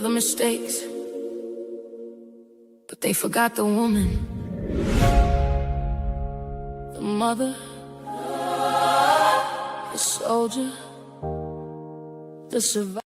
the mistakes, but they forgot the woman, the mother, the soldier, the survivor.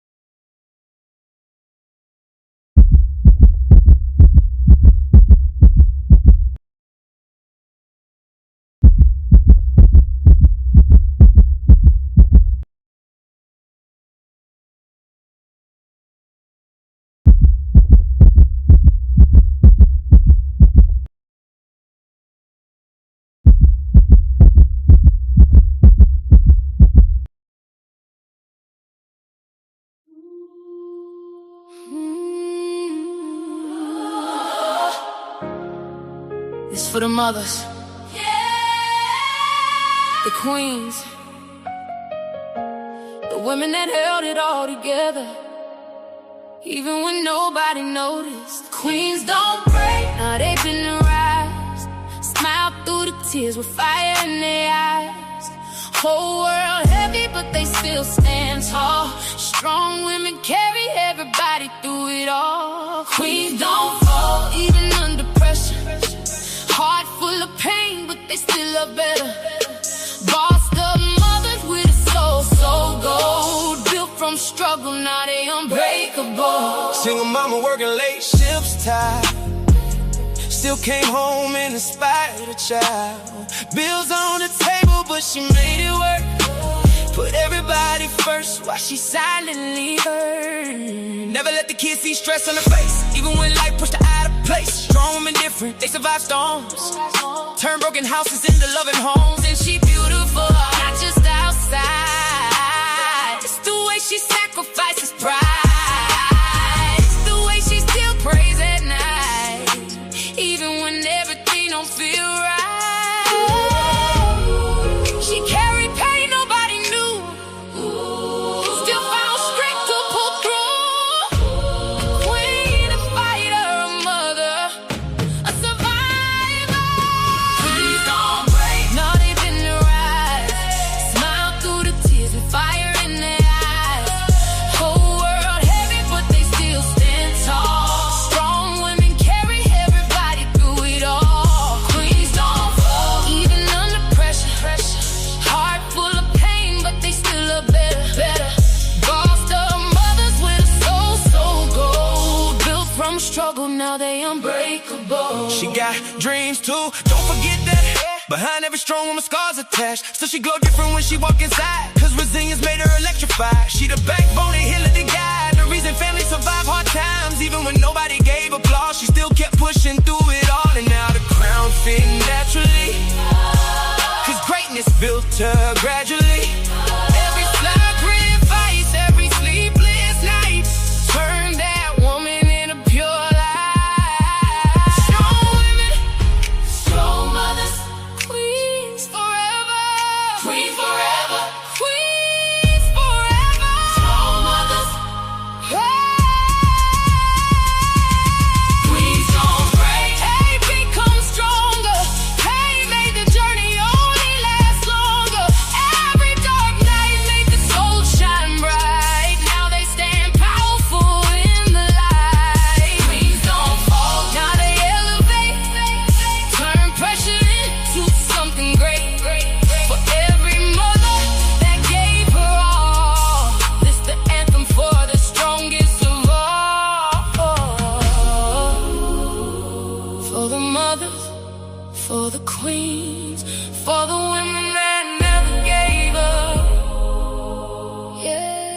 It's for the mothers, the queens, the women that held it all together, even when nobody noticed. Queens don't break, now they've been to rise, smile through the tears with fire in their eyes. Whole world heavy, but they still stand tall. Strong women carry everybody through it all. Queens don't fall, even under pressure. Heart full of pain, but they still are better. Bossed up mothers with a soul so gold. Built from struggle, now they unbreakable. Single mama working late, ships tied. Still came home and inspired a child. Bills on the table, but she made it work. Put everybody first while she silently hurt. Never let the kids see stress on her face, even when life pushed her out of place. Strong and different, they survive storms. Turn broken houses into loving homes. And she beautiful, not just outside. It's the way she sacrifices pride. It's the way she still prays at night, even when everything don't feel right. She carried pain nobody knew, still found strength to pull through. Queen, a fighter, a mother, a survivor. Please don't break, no, they've been to rise. Smile through the tears with fire in their eyes. Whole world heavy, but they still stand tall. Strong women carry everybody through it all. Queens don't fall, even under pressure. Heart full of pain, but they still are better. Bossed up mothers with a soul so gold. Built from struggle, now they unbreakable. She got dreams too, don't forget that. Behind every strong woman, scars attached. So she glow different when she walk inside, cause resilience made her electrified. She the backbone and healer, the guide. The reason families survive hard times, even when nobody gave applause. She still kept pushing through it all, and now the crown fit naturally, cause greatness built her gradually. Every sacrifice, every sleepless night, turned that woman into pure light. Strong women, strong mothers, queens forever. Queen forever. Queens forever. Strong mothers. Queens don't break. Hey, become stronger. Hey, made the journey only last longer. Every dark night made the soul shine bright. Now they stand powerful in the light. Queens don't fall, now they elevate. Turn pressure into something great. For every mother that gave her all, this the anthem for the strongest of all. For the mothers, for the queens, for the women that never gave up. Yeah.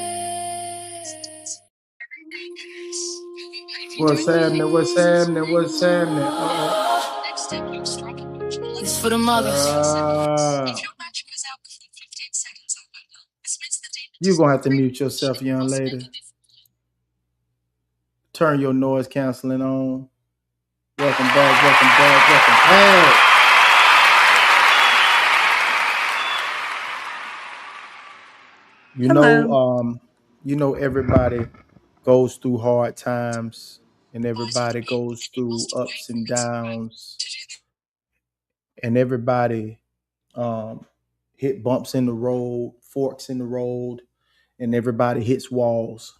What's happening? What's happening? What's happening? It's for the mothers. You're going to have to mute yourself, young lady. Turn your noise canceling on. Welcome back, welcome back, welcome back. You know, everybody goes through hard times, and everybody goes through ups and downs, and everybody hit bumps in the road, forks in the road, and everybody hits walls.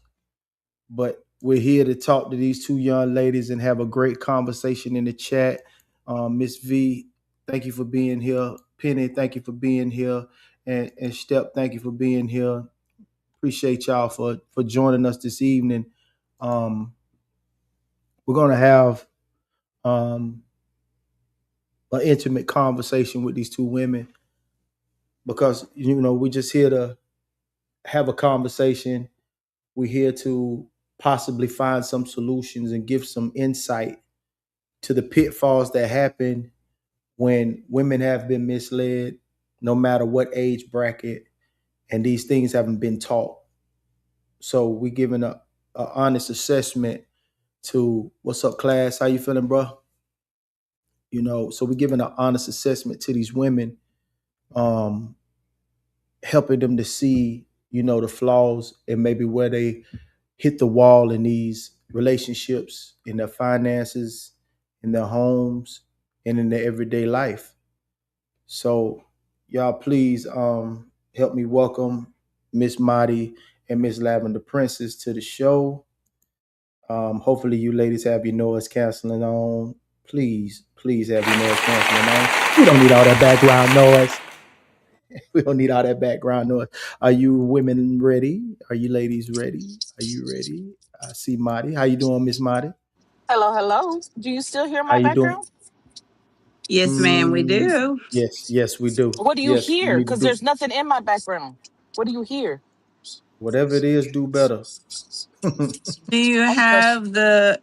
But we're here to talk to these two young ladies and have a great conversation in the chat. Miss V, thank you for being here. Penny, thank you for being here. And Step, thank you for being here. Appreciate y'all for joining us this evening. Um, we're gonna have um, an intimate conversation with these two women because we're just here to have a conversation. We're here to possibly find some solutions and give some insight to the pitfalls that happen when women have been misled, no matter what age bracket, and these things haven't been taught. So we're giving a honest assessment to what's up, class? How you feeling, bro? So we're giving an honest assessment to these women, um, helping them to see, the flaws and maybe where they hit the wall in these relationships, in their finances, in their homes, and in their everyday life. So y'all please help me welcome Miss Maddie and Miss Lavender Princess to the show. Hopefully you ladies have your noise canceling on. Please have your noise canceling on. We don't need all that background noise. We don't need all that background noise. Are you women ready? Are you ladies ready? Are you ready? I see Maddie. How you doing, Miss Maddie? Hello, hello. Do you still hear How my you doing? background? Yes, ma'am, we do. Yes, we do. What do you Yes, you hear? need to Because do there's nothing in my background. What do you hear? whatever it is. Do better. Do you Okay. have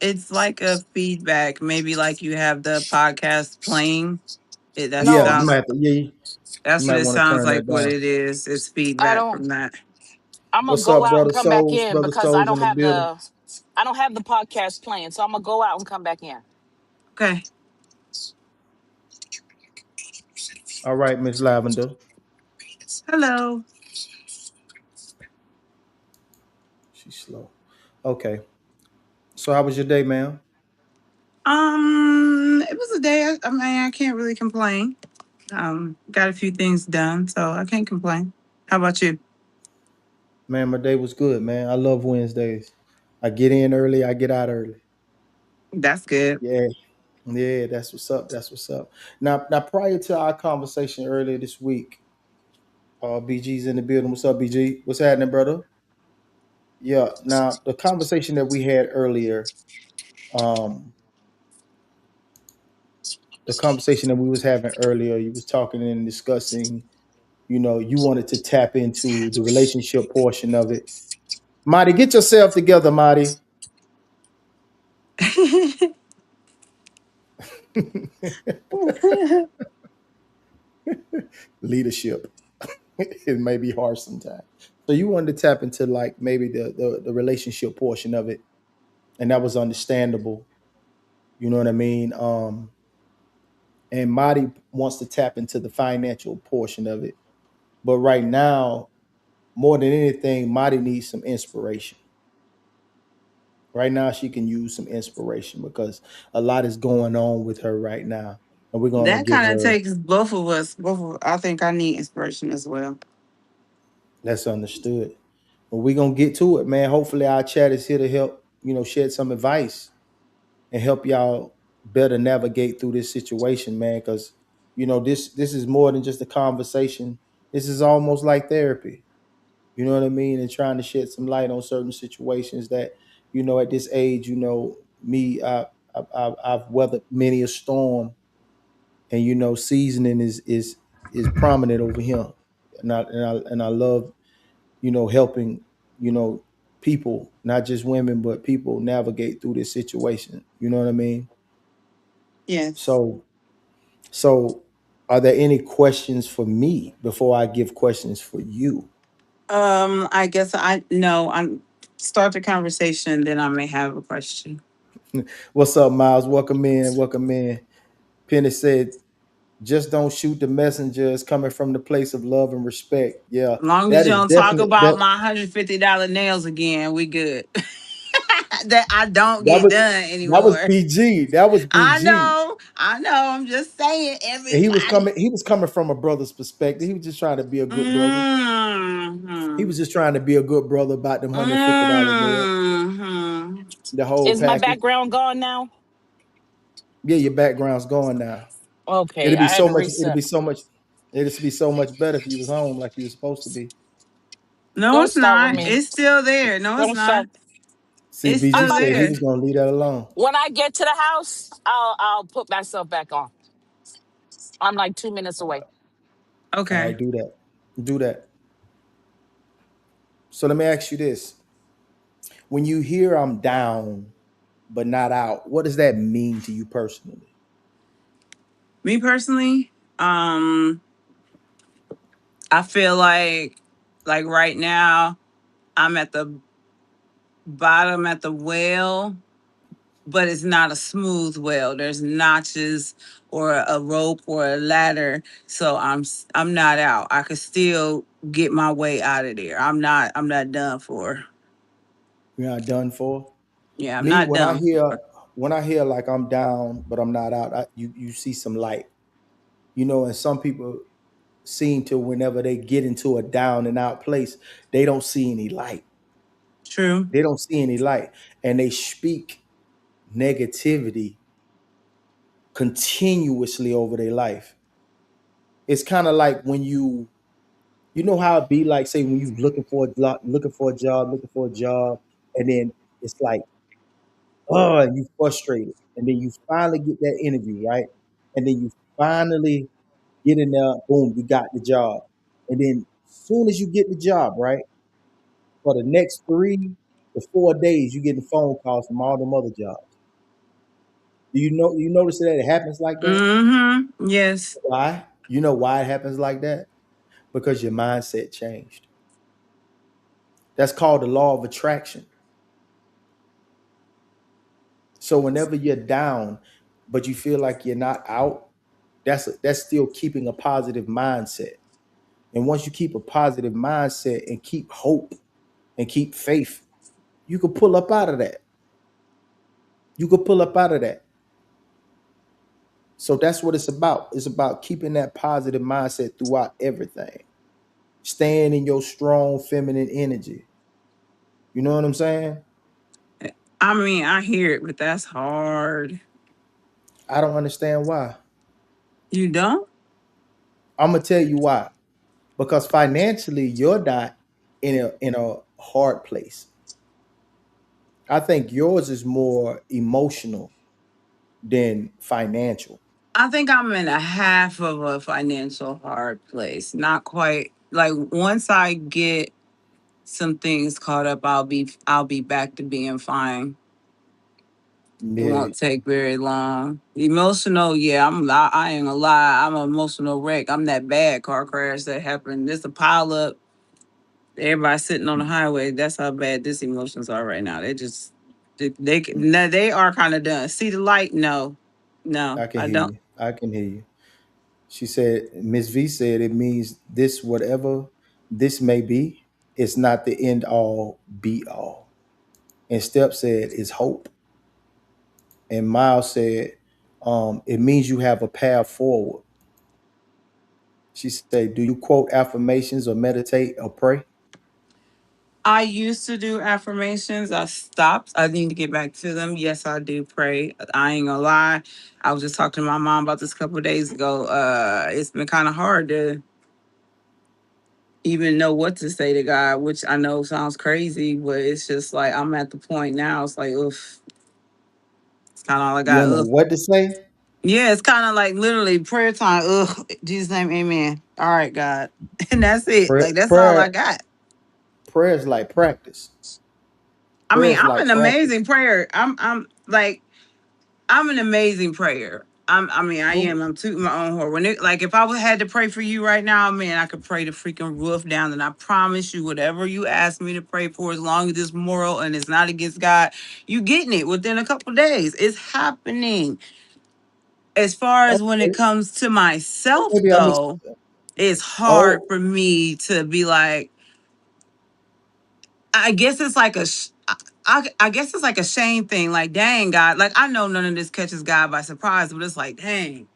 it's like a feedback, maybe like you have the podcast playing? That Yeah, No, you might sounds, have to. Yeah, you that's what might it want to sounds turn like that what down. it is. It's I feedback don't. from that. I'm gonna What's go up, out and brother come back Souls? in Brother because I Souls don't in the have building. the podcast playing. So I'm gonna go out and come back in. Okay. All right, Miss Lavender. Hello. She's slow. Okay. So how was your day, ma'am? It was a day. I mean, I can't really complain. Got a few things done, so I can't complain. How about you? Man, my day was good, man. I love Wednesdays. I get in early, I get out early. That's good. Yeah. Yeah, that's what's up. That's what's up. Now prior to our conversation earlier this week, BG's in the building. What's up, BG? What's happening, brother? Yeah. Now the conversation that we had earlier, um, the conversation that we was having earlier, you was talking and discussing, you wanted to tap into the relationship portion of it. Marty, get yourself together, Marty. Leadership. It may be hard sometimes. So you wanted to tap into like maybe the relationship portion of it, and that was understandable. You know what I mean? And Marty wants to tap into the financial portion of it. But right now, more than anything, Marty needs some inspiration. Right now, she can use some inspiration because a lot is going on with her right now, and we're gonna That give kind of her. takes both of us. I think I need inspiration as well. That's understood. But we're gonna get to it, man. Hopefully, our chat is here to help, shed some advice and help y'all better navigate through this situation, man. Because this is more than just a conversation. This is almost like therapy. You know what I mean? And trying to shed some light on certain situations that, at this age, me, I've weathered many a storm, and seasoning is prominent over here, and I love helping people, not just women, but people navigate through this situation. You know what I mean? Yes. So, so, are there any questions for me before I give questions for you? I guess I no. I'm start the conversation, then I may have a question. What's up, Miles? Welcome in. Welcome in. Penny said, "Just don't shoot the messengers coming from the place of love and respect." Yeah, As long as that you is don't talk definite. about my $150 nails again, we good. That I don't That get was done that was anymore. BG. That was BG. I know. I'm just saying, And he was everybody. coming. He was coming from a brother's perspective. He was just trying to be a good brother. He Mm-hmm. was just trying to be a good brother about them $150 nails. Mm-hmm. The whole Is my package. background gone now? Yeah, your background's going now. Okay, It'd be I had so to much. It'd reset. be so much. It'd be so much better if you was home like you was supposed to be. No, Don't it's start with not. me. It's still there. No, it's Don't not. start. See, It's I'm BG still about said he there. was gonna leave that alone. when I get to the house, I'll put myself back on. I'm like 2 minutes away. All Okay. right, do that. Do that. So let me ask you this: when you hear I'm down but not out, what does that mean to you personally? Me personally, I feel like right now I'm at the bottom at the well, but it's not a smooth well. There's notches or a rope or a ladder, so I'm not out. I could still get my way out of there. I'm not done for. You're not done for. Yeah, I'm Me, not when I done hear for. when I hear like I'm down but I'm not out, you see some light. You know, and some people seem to whenever they get into a down and out place, they don't see any light. True. They don't see any light, and they speak negativity continuously over their life. It's kind of like when you know how it be like, say, when you looking for a job, looking for a job, and then it's like, oh, you frustrated, and then you finally get that interview, right? And then you finally get in there, boom, you got the job, and then as soon as you get the job, right, for the next 3 to 4 days, you getting phone calls from all them other jobs. Do you know? You notice that it happens like that? Mm-hmm. Yes. Why? You know why it happens like that? Because your mindset changed. That's called the law of attraction. So whenever you're down, but you feel like you're not out, that's still keeping a positive mindset. And once you keep a positive mindset and keep hope and keep faith, you can pull up out of that. You can pull up out of that. So that's what it's about. It's about keeping that positive mindset throughout everything. Staying in your strong feminine energy. You know what I'm saying? I mean, I hear it, but that's hard. I don't understand why. You don't? I'm gonna tell you why. Because financially, you're not in a hard place. I think yours is more emotional than financial. I think I'm in a half of a financial hard place. Not quite. Like once I get some things caught up, I'll be back to being fine. It Yeah, won't take very long. Emotional, yeah, I ain't gonna lie. I'm an emotional wreck. I'm that bad car crash that happened. Just a pile up. Everybody sitting on the highway. That's how bad this emotions are right now. They are kind of done. See the light? No, no, I can I hear don't. you. I can hear you. She said, Miss V said it means this, whatever this may be, it's not the end all be all. And Step said, it's hope. And Miles said, it means you have a path forward. She said, do you quote affirmations or meditate or pray? I used to do affirmations. I stopped. I need to get back to them. Yes, I do pray. I ain't gonna lie. I was just talking to my mom about this a couple of days ago. It's been kind of hard to even know what to say to God, which I know sounds crazy, but it's just like I'm at the point now. It's like, oof, it's kind of all I You got. don't know Ugh. what to say? Yeah, it's kind of like literally prayer time. Ugh, Jesus name, Amen. All right, God, and that's it. Prayer, Like that's all I prayer, got. prayer is like practice. I Prayer mean, is I'm like an practice. amazing prayer. I'm an amazing prayer. I mean, I Well, am. I'm tooting my own horn. When it, like, if I had to pray for you right now, man, I could pray the freaking roof down. And I promise you, whatever you ask me to pray for, as long as it's moral and it's not against God, you getting it within a couple days. It's happening. As far as when it okay, comes to myself, maybe I'm. though, it's hard Oh, for me to be like. I guess it's like I guess it's like a shame thing. Like, dang, God. Like, I know none of this catches God by surprise, but it's like, dang.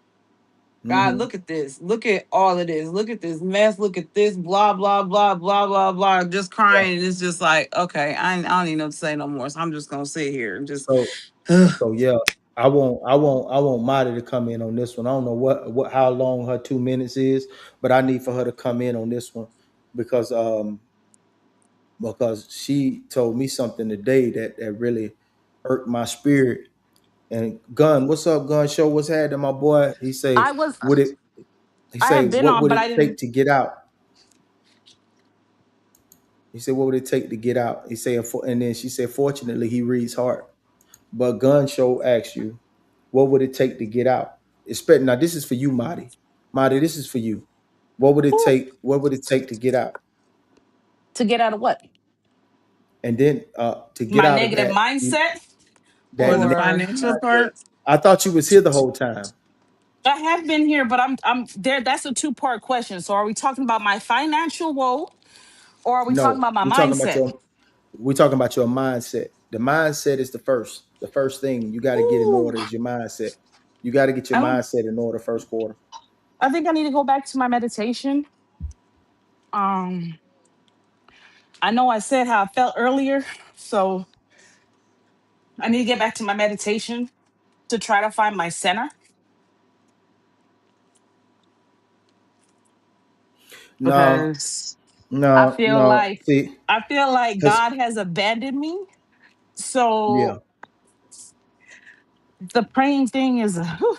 God, Mm-hmm. look at this. Look at all of this. Look at this mess. Look at this. Blah blah blah blah blah blah. Just Yeah. crying. And it's just like, okay, I don't even know what to say no more. So I'm just gonna sit here and just. So so yeah, I want Marty to come in on this one. I don't know what how long her 2 minutes is, but I need for her to come in on this one because she told me something today that really irked my spirit. And Gun, what's up, Gun? Show what's happening, my boy. He say, I was would it? He I say, had been what on, would but it I take didn't. to get out? He said, what would it take to get out? He said, and then she said, fortunately, he reads heart. But Gun Show asks you, what would it take to get out? Expect now. This is for you, Marty. Marty, this is for you. What would it Ooh, take? What would it take to get out? to get out of what? And then to get My out of negative that mindset, For that the negative or financial mindset. part, I thought you was here the whole time. I have been here, but I'm there. That's a two-part question. So are we talking about my financial woe, or are we talking No, about my we're talking about mindset? your mindset. The mindset is the first thing you got to get in Ooh, order is your mindset. You got to get your I don't. mindset in order first quarter. I think I need to go back to my meditation. Um, I know I said how I felt earlier, so I need to get back to my meditation to try to find my center No, because I no, feel no. like See, I feel like because God has abandoned me. yeah, So the praying thing is whew,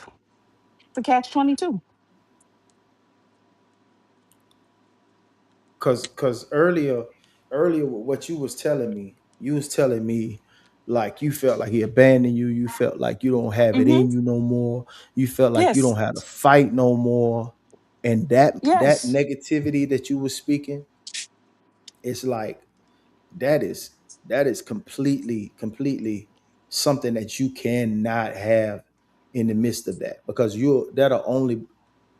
the catch 22. because earlier what you was telling me, you was telling me like you felt like he abandoned you. You felt like you don't have it Mm-hmm. in you no more. You felt like you Yes. don't have to fight no more. And that Yes. negativity that you was speaking, it's like that is completely something that you cannot have in the midst of that because that'll only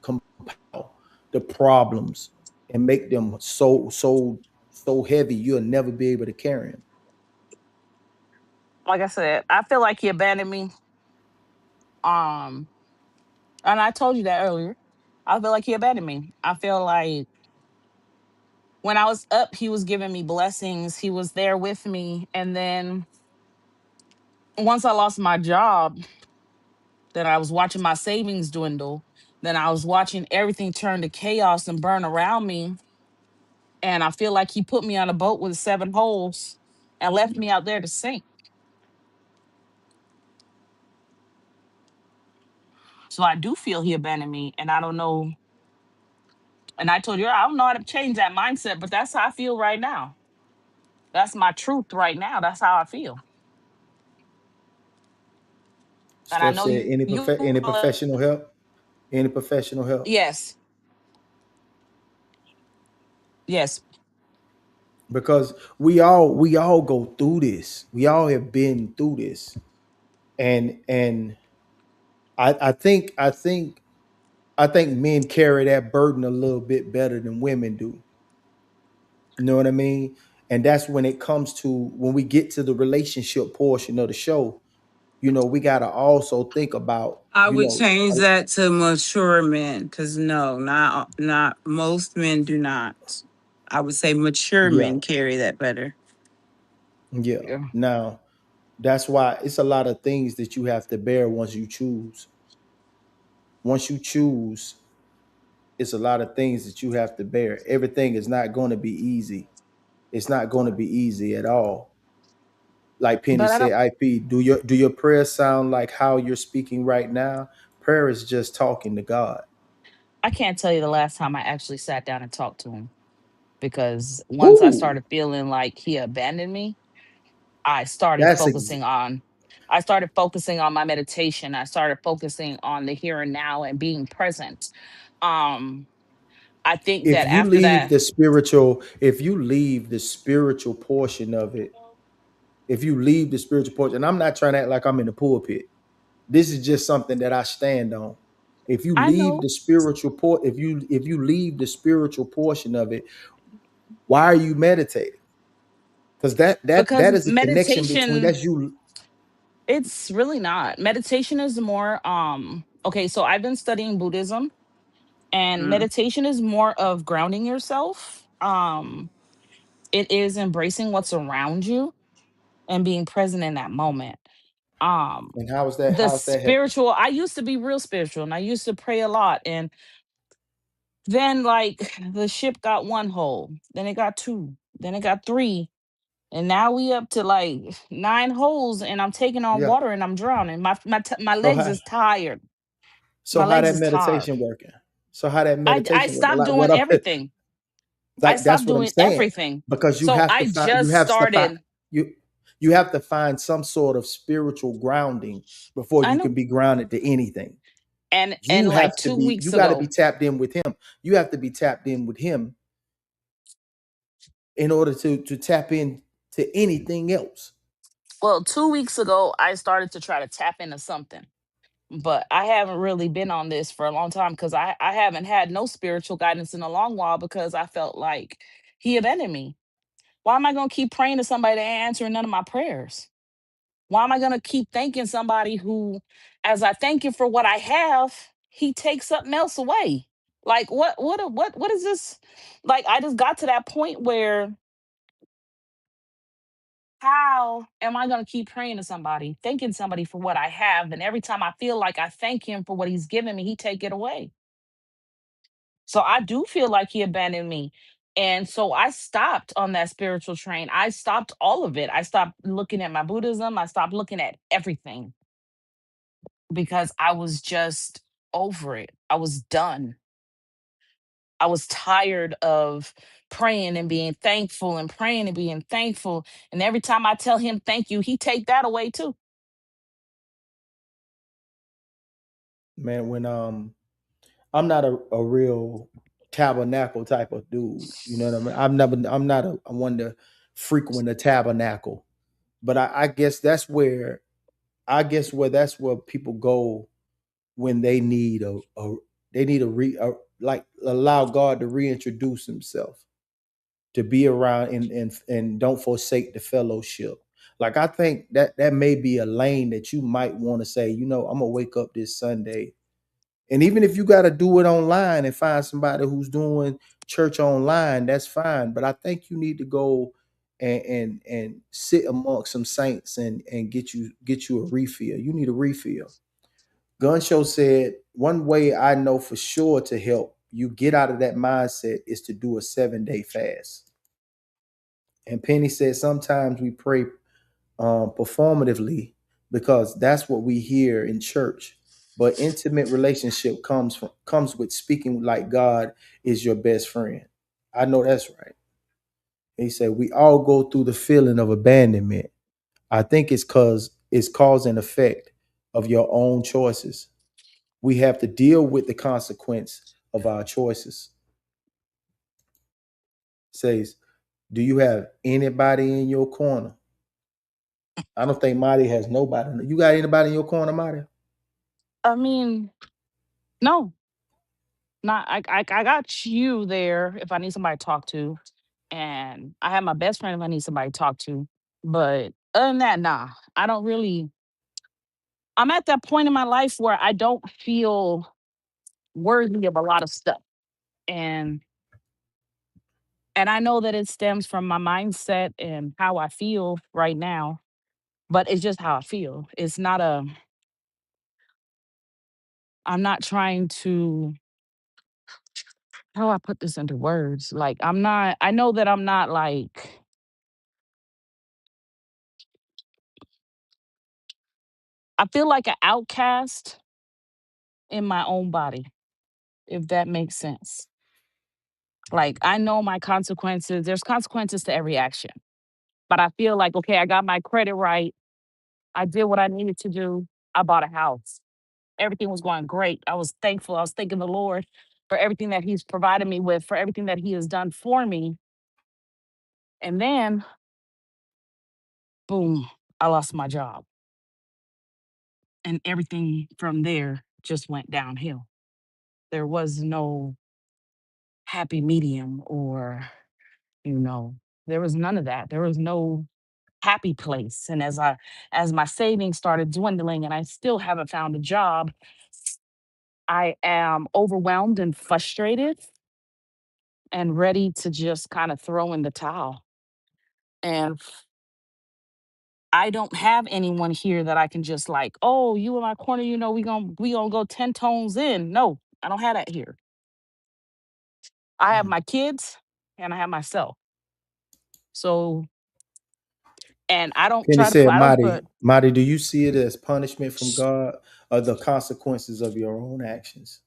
compound the problems and make them so heavy you'll never be able to carry them. Like I said, I feel like he abandoned me. Um, and I told you that earlier. I feel like he abandoned me. I feel like when I was up, he was giving me blessings. He was there with me. And then once I lost my job, then I was watching my savings dwindle. Then I was watching everything turn to chaos and burn around me. And I feel like he put me on a boat with seven holes and left me out there to sink. So I do feel he abandoned me. And I don't know. And I told you, I don't know how to change that mindset, but that's how I feel right now. That's my truth right now. That's how I feel. And I Steph know said you any professional help, any professional help. yes, yes. Because we all go through this. We all have been through this. And I think men carry that burden a little bit better than women do. You know what I mean? And that's when it comes to when we get to the relationship portion of the show, we got to also think about, I would change that to mature men because no, not most men do not. I would say mature yeah, men carry that better. yeah. Yeah. Now, that's why it's a lot of things that you have to bear once you choose. Once you choose, it's a lot of things that you have to bear. Everything is not going to be easy. It's not going to be easy at all. Like Penny But I said, don't IP, do your prayers sound like how you're speaking right now? Prayer is just talking to God. I can't tell you the last time I actually sat down and talked to him because once I Woo! started feeling like he abandoned me, I started That's focusing on I started focusing on my meditation. I started focusing on the here and now and being present. Um I think if that you after leave that, the spiritual, if you leave the spiritual portion of it, if you leave the spiritual portion, and I'm not trying to act like I'm in the pulpit. This is just something that I stand on. If you I leave know the spiritual if you leave the spiritual portion of it, why are you meditating? Because that because is a connection between meditation, that's you. it's really not. Meditation is more okay, so I've been studying Buddhism And Mm. meditation is more of grounding yourself. It is embracing what's around you and being present in that moment. Um, And how is that? the How's that helping? spiritual, I used to be real spiritual and I used to pray a lot. And then, like, the ship got one hole, then it got two, then it got three. And now we up to like nine holes, and I'm taking on Yeah. water and I'm drowning. My So legs how is tired. so My how legs that is tired. meditation working? So how that I meditation working? stopped Like doing what I'm everything. I like that's stopped what I'm doing saying. everything. Because So I you just have to find started. you you have to find some sort of spiritual grounding before I you know. can be grounded to anything. And You have like to two be you weeks got to be ago, tapped in with him. You have to be tapped in with him in order to tap in to anything else. well, 2 weeks ago, I started to try to tap into something. But I haven't really been on this for a long time because I haven't had no spiritual guidance in a long while because I felt like he abandoned me. Why am I gonna keep praying to somebody that ain't answering none of my prayers? Why am I gonna keep thanking somebody who, as I thank you for what I have, he takes something else away? Like what is this? Like I just got to that point where how am I gonna keep praying to somebody, thanking somebody for what I have, and every time I feel like I thank him for what he's given me, he take it away. So I do feel like he abandoned me. And so I stopped on that spiritual train. I stopped all of it. I stopped looking at my Buddhism. I stopped looking at everything because I was just over it. I was done. I was tired of praying and being thankful and praying and being thankful. And every time I tell him thank you, he take that away too. Man, when I'm not a real tabernacle type of dude. You know what I mean? I'm not a one to frequent a tabernacle. But I guess that's where people go when they need a like allow God to reintroduce himself, to be around and don't forsake the fellowship. Like I think that may be a lane that you might want to say, I'm gonna wake up this Sunday. And even if you got to do it online and find somebody who's doing church online, that's fine. But I think you need to go and sit amongst some saints and get you a refill. You need a refill. Gun Show said one way I know for sure to help you get out of that mindset is to do a 7-day fast. And Penny said sometimes we pray performatively because that's what we hear in church. But intimate relationship comes with speaking like God is your best friend. I know that's right. He said we all go through the feeling of abandonment. I think it's cause it's cause and effect of your own choices. We have to deal with the consequence of our choices. Says, do you have anybody in your corner? I don't think Marty has nobody. You got anybody in your corner, Marty? I mean, no, not I got you there if I need somebody to talk to. And I have my best friend if I need somebody to talk to. But other than that, nah, I don't really. I'm at that point in my life where I don't feel worthy of a lot of stuff. And and I know that it stems from my mindset and how I feel right now, but it's just how I feel. It's not a I'm not trying to how do I put this into words? Like I know that I'm not like I feel like an outcast in my own body, if that makes sense. Like I know my consequences. There's consequences to every action. But I feel like, okay, I got my credit right. I did what I needed to do. I bought a house. Everything was going great. I was thankful. I was thanking the Lord for everything that He's provided me with, for everything that He has done for me. And then, boom, I lost my job. And everything from there just went downhill. There was no happy medium or, you know, there was none of that. There was no happy place. And as my savings started dwindling and I still haven't found a job, I am overwhelmed and frustrated and ready to just kind of throw in the towel. And I don't have anyone here that I can just like, oh, you in my corner, we gonna go 10 tones in. No, I don't have that here. I have my kids and I have myself. So, and I don't Penny try to said, put, I don't Marty, put Marty, do you see it as punishment from God or the consequences of your own actions?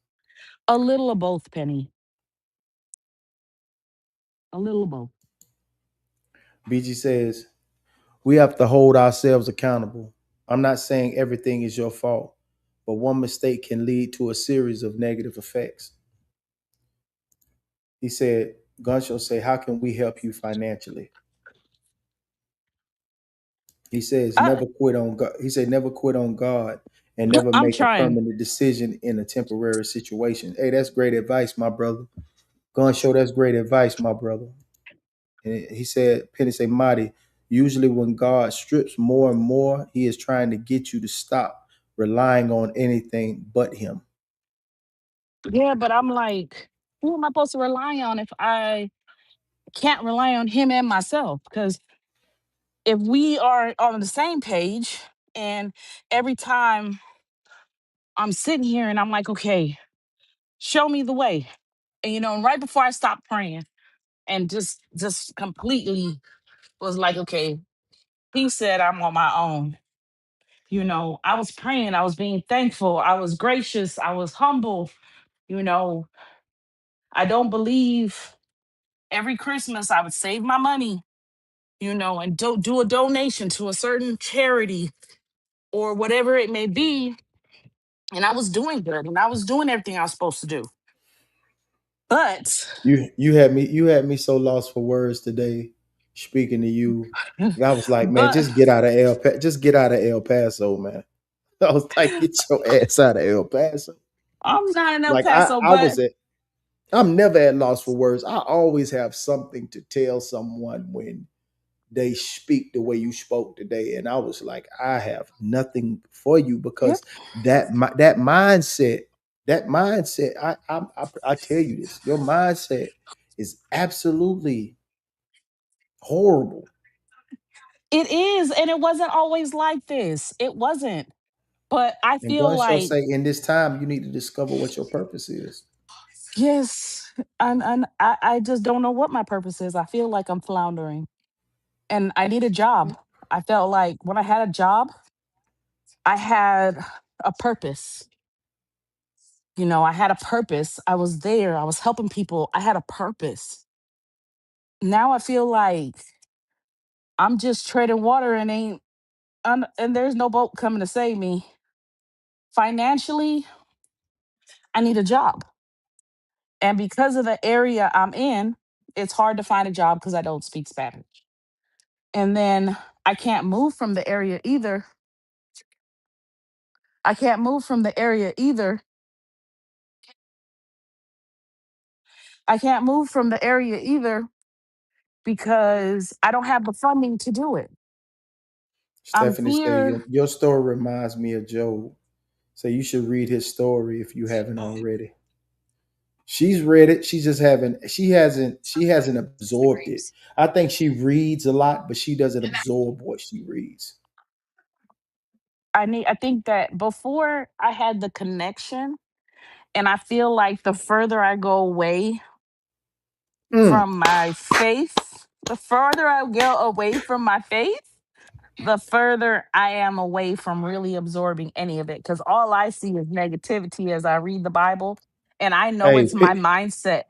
a little of both, Penny. A little of both. BG says, we have to hold ourselves accountable. I'm not saying everything is your fault, but one mistake can lead to a series of negative effects. He said, Gunshow say, how can we help you financially? He says, I, never quit on God. He said, never quit on God and never I'm make a trying. permanent decision in a temporary situation. Hey, that's great advice, my brother. Gunshow, that's great advice, my brother. And he said, Penny say, Marty, usually when God strips more and more, he is trying to get you to stop relying on anything but him. Yeah, but I'm like, who am I supposed to rely on if I can't rely on him and myself? Because if we are on the same page and every time I'm sitting here and I'm like, okay, show me the way. And and right before I stopped praying and just completely was like, okay, he said I'm on my own. I was praying, I was being thankful, I was gracious, I was humble. You know, I don't believe every Christmas I would save my money, and do a donation to a certain charity or whatever it may be. And I was doing good and I was doing everything I was supposed to do. But, You had me so lost for words today, speaking to you. I was like, man, but just get out of El Paso, man. I was like, get your ass out of El Paso. I'm not in El Like I, Paso, I but was at I'm never at loss for words. I always have something to tell someone when they speak the way you spoke today. And I was like, I have nothing for you yep, because that mindset, I tell you this, your mindset is absolutely horrible. it is. And it wasn't always like this. It wasn't. But I And feel Gunshow like, say, in this time, you need to discover what your purpose is. yes, and I just don't know what my purpose is. I feel like I'm floundering and I need a job. I felt like when I had a job, I had a purpose. I had a purpose. I was there. I was helping people. I had a purpose. Now I feel like I'm just treading water and and there's no boat coming to save me. Financially, I need a job. And because of the area I'm in, it's hard to find a job because I don't speak Spanish. And then I can't move from the area either. I can't move from the area either. I can't move from the area either because I don't have the funding to do it. I'm Stephanie say, here. your story reminds me of Job. So you should read his story if you haven't already. She's read it. She just haven't. She hasn't absorbed it. I think she reads a lot, but she doesn't absorb what she reads. I think that before I had the connection, and I feel like the further I go away Mm. from my faith, the further I go away from my faith, the further I am away from really absorbing any of it. Because all I see is negativity as I read the Bible. And I know Hey, it's my mindset.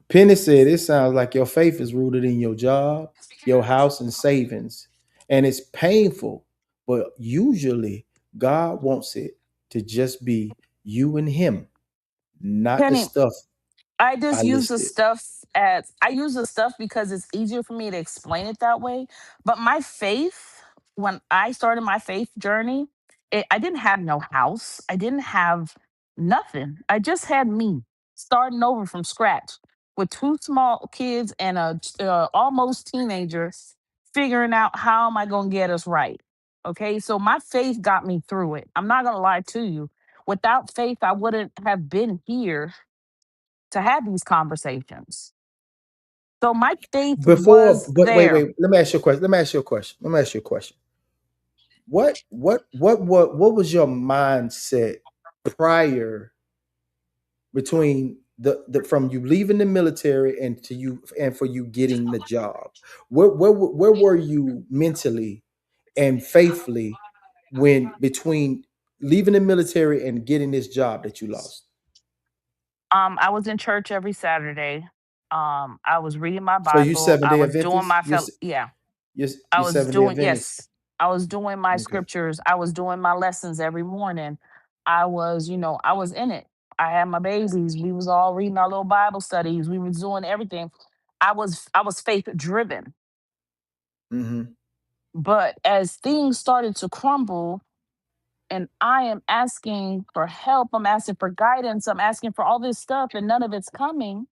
Penny said it sounds like your faith is rooted in your job, your house, and savings, and it's painful. But usually, God wants it to just be you and Him, not the Penny, stuff I I just use the listed. stuff as I use the stuff because it's easier for me to explain it that way. But my faith, when I started my faith journey, I didn't have no house. I didn't have nothing. I just had me starting over from scratch with two small kids and a almost teenager, figuring out how am I going to get us right. Okay, so my faith got me through it. I'm not going to lie to you. Without faith, I wouldn't have been here to have these conversations. So my faith Before, was but wait, there. wait. Let me ask you a question. Let me ask you a question. Let me ask you a question. What was your mindset prior between the from you leaving the military and to you and for you getting the job? Where were you mentally and faithfully when between leaving the military and getting this job that you lost? I was in church every Saturday. I was reading my So you Bible. seven I day was doing Adventist? my yeah. You're, I you're was 7 day doing, Adventist. yes. I was doing my Okay. scriptures. I was doing my lessons every morning. I was, I was in it. I had my babies. We was all reading our little Bible studies. We was doing everything. I was faith driven. Mm-hmm. But as things started to crumble and I am asking for help, I'm asking for guidance, I'm asking for all this stuff and none of it's coming.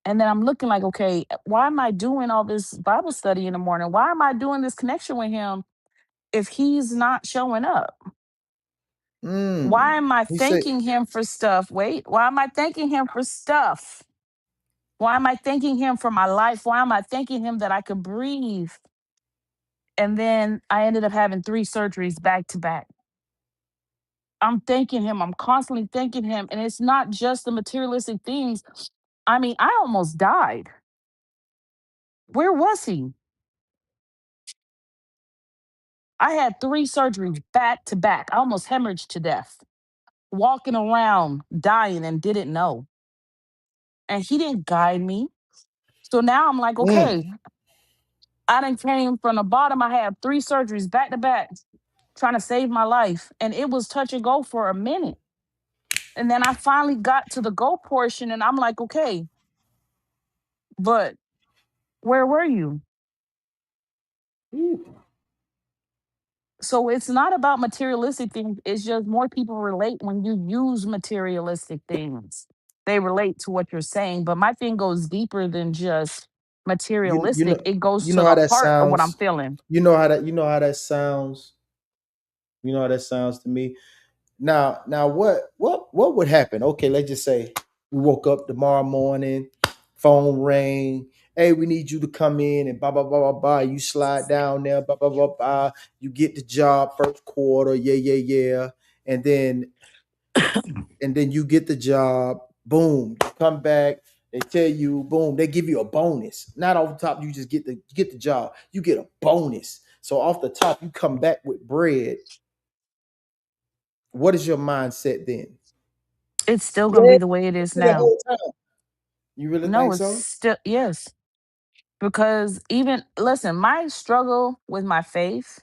And then I'm looking like, okay, why am I doing all this Bible study in the morning? Why am I doing this connection with him if he's not showing up? Why am I He said, thanking him for stuff? Wait, why am I thanking him for stuff? Why am I thanking him for my life? Why am I thanking him that I could breathe? And then I ended up having 3 surgeries back to back. I'm thanking him. I'm constantly thanking him. And it's not just the materialistic things. I mean, I almost died. Where was he? I had 3 surgeries back to back. I almost hemorrhaged to death, walking around dying and didn't know. And he didn't guide me. So now I'm like, mm, okay, I done came from the bottom. I had 3 surgeries back to back trying to save my life. And it was touch and go for a minute. And then I finally got to the go portion and I'm like, okay, but where were you? ooh, So it's not about materialistic things. It's just more people relate when you use materialistic things. They relate to what you're saying. But my thing goes deeper than just you know materialistic. It goes you to know the how that heart of what I'm sounds. feeling. You know how that sounds. You know how that sounds to me. Now, what would happen? Okay, let's just say we woke up tomorrow morning, phone rang. Hey, we need you to come in and blah blah blah blah blah. You slide down there, blah blah blah blah. You get the job first quarter, yeah yeah yeah, and then you get the job. Boom, you come back. They tell you, boom, they give you a bonus. Not off the top, you just get the job. You get a bonus. So off the top, you come back with bread. What is your mindset then? It's still gonna Yeah, be the way it is the now. whole time. You really No, think it's so? still yes. Because even listen, my struggle with my faith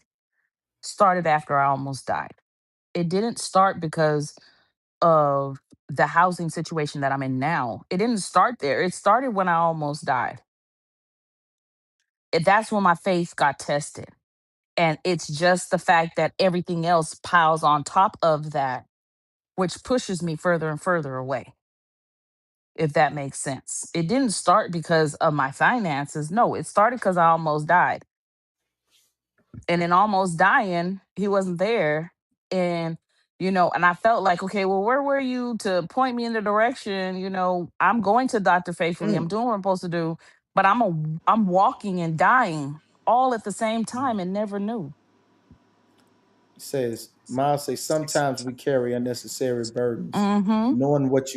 started after I almost died. It didn't start because of the housing situation that I'm in now. It didn't start there. It started when I almost died. That's when my faith got tested. And it's just the fact that everything else piles on top of that, which pushes me further and further away, if that makes sense. It didn't start because of my finances. No, it started because I almost died. And in almost dying, he wasn't there. And and I felt like, okay, well, where were you to point me in the direction? I'm going to Dr. Faithfully, I'm Mm. doing what I'm supposed to do, but I'm walking and dying all at the same time and never knew. It says Miles say sometimes we carry unnecessary burdens. Mm-hmm. Knowing what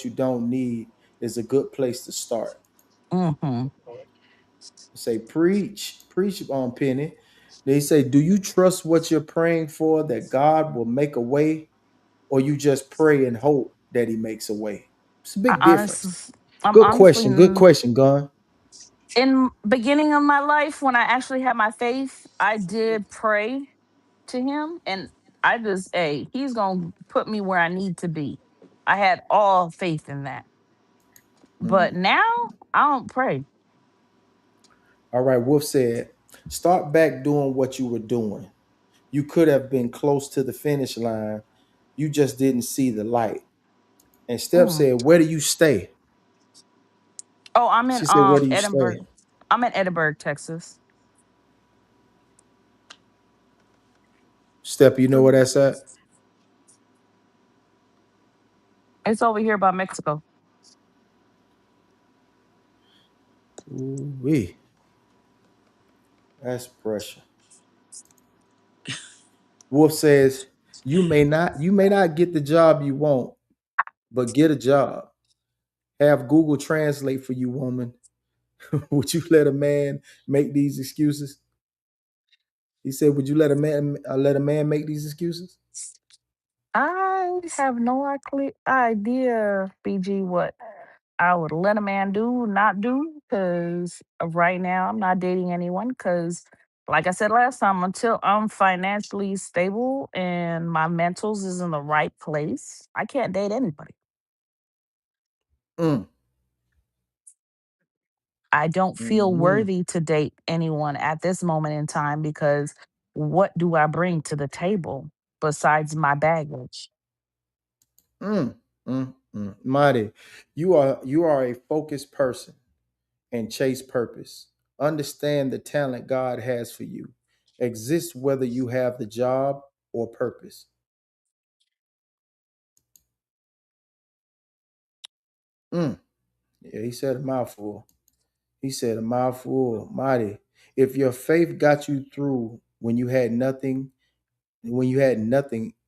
you don't need is a good place to start. Mm-hmm. Say preach on Penny. They say, do you trust what you're praying for that God will make a way, or you just pray and hope that He makes a way? It's a I big difference. honestly, I'm Good honestly question. Good question, Gun. in beginning of my life when I actually had my faith, I did pray to him and I just, hey, he's gonna put me where I need to be. I had all faith in that. But Mm. now I don't pray. All right. Wolf said, start back doing what you were doing. You could have been close to the finish line. You just didn't see the light. And Steph Mm. said, where do you stay? Oh, I'm in She said, where do you stay? Edinburgh. I'm in Edinburgh, Texas. Step, you know where that's at? It's over here by Mexico. Ooh-wee. That's pressure. Wolf says, you may not get the job you want, but get a job. Have Google translate for you, woman. Would you let a man make these excuses? He said, would you let a man make these excuses? I have no idea, BG, what I would let a man do, not do, because right now I'm not dating anyone. Because, like I said last time, until I'm financially stable and my mentals is in the right place, I can't date anybody. Mm, I don't feel mm, worthy to date anyone at this moment in time because what do I bring to the table besides my baggage? mm, Marty, you are a focused person and chase purpose. Understand the talent God has for you. Exists whether you have the job or purpose. Mm. Yeah, he said a mouthful. He said a mouthful. Mighty. If your faith got you through when you had nothing,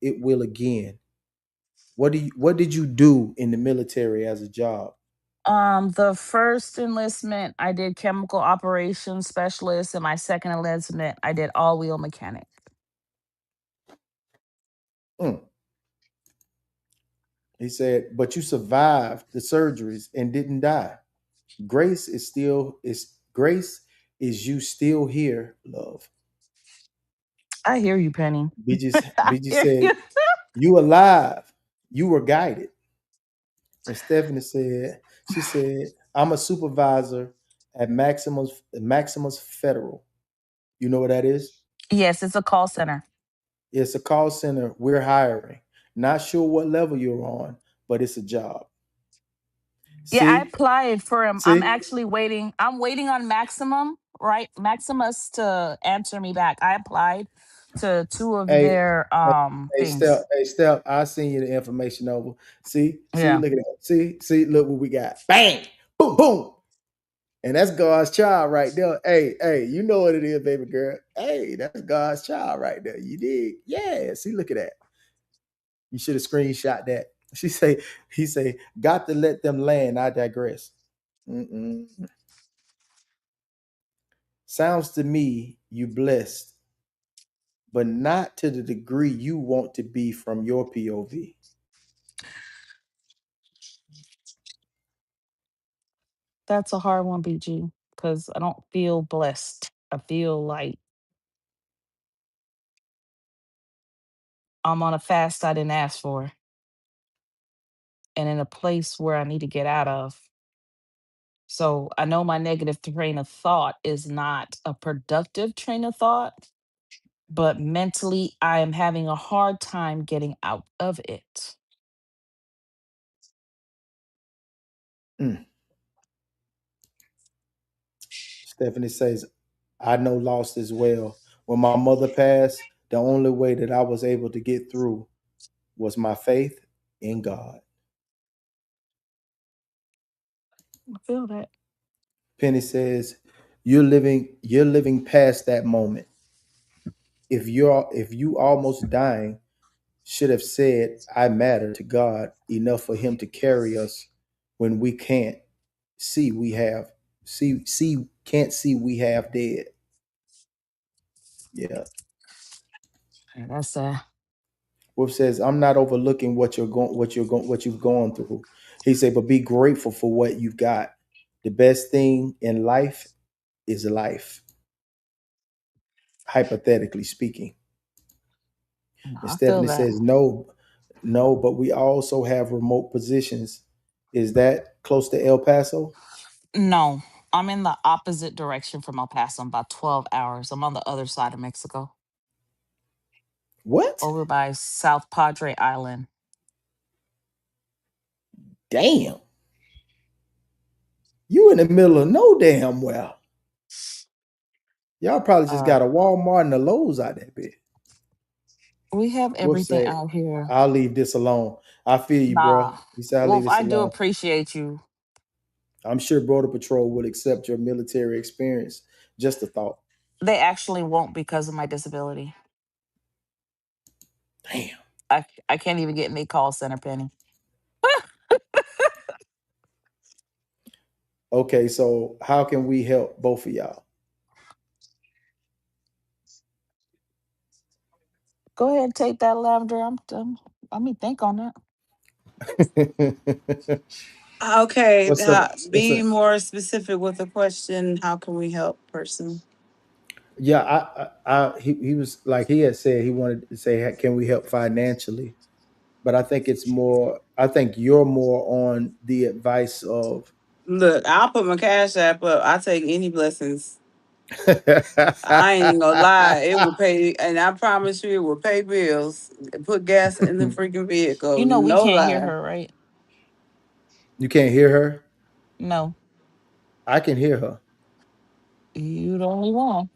it will again. What did you do in the military as a job? The first enlistment, I did chemical operations specialist, and my second enlistment, I did all wheel mechanic. Mm. He said, but you survived the surgeries and didn't die. Grace is you still here, love. I hear you, Penny. I BG hear said, you. you alive. You were guided. And Stephanie said, she said, I'm a supervisor at Maximus Federal. You know what that is? Yes, it's a call center. It's a call center. We're hiring. Not sure what level you're on, but it's a job. Yeah, I See? applied for him. I'm See? actually waiting. I'm waiting on Maximum, right? Maximus to answer me back. I applied to two of Hey, their hey, things. Step, I'll send you the information over. See, Yeah. look at that. See, look what we got. Bang! Boom, boom. And that's God's child right there. Hey, you know what it is, baby girl. Hey, that's God's child right there. You dig? Yeah. See, look at that. You should have screenshot that. He say, got to let them land. I digress. Mm-mm. Sounds to me you blessed, but not to the degree you want to be from your POV. That's a hard one, BG, because I don't feel blessed. I feel like I'm on a fast I didn't ask for and in a place where I need to get out of. So I know my negative train of thought is not a productive train of thought, but mentally I am having a hard time getting out of it. Mm. Stephanie says, I know lost as well. When my mother passed, the only way that I was able to get through was my faith in God. I feel that. Penny says, you're living past that moment. If you almost dying should have said, I matter to God enough for him to carry us when we see we have can't see we have dead. Yeah. And that's Wolf says, I'm not overlooking what you've gone through. He said, but be grateful for what you've got. The best thing in life is life, hypothetically speaking. And I feel Stephanie that. says, no, but we also have remote positions. Is that close to El Paso? No, I'm in the opposite direction from El Paso. I'm about 12 hours. I'm on the other side of Mexico, What? over by South Padre Island. Damn. You in the middle of no damn well. Y'all probably just Uh, got a Walmart and a Lowe's out that bit. We have Wolf everything said, out here. I'll leave this alone. I feel you, bro. Nah. He said, I'll leave Wolf, this I do alone. appreciate you. I'm sure Border Patrol would accept your military experience. Just a thought. They actually won't because of my disability. Damn. I can't even get in the call center, Penny. Okay, so how can we help both of y'all? Go ahead and take that lavender. Let me think on that. Okay, What's up? What's be up? more specific with the question. How can we help person? Yeah, he was like he had said he wanted to say, can we help financially? But I think it's more. I think you're more on the advice of. Look, I'll put my cash app up. I take any blessings. I ain't even gonna lie. It will pay, and I promise you, it will pay bills. Put gas in the freaking vehicle. You know we No can't hear lie. her, right? You can't hear her. No. I can hear her. You the only one.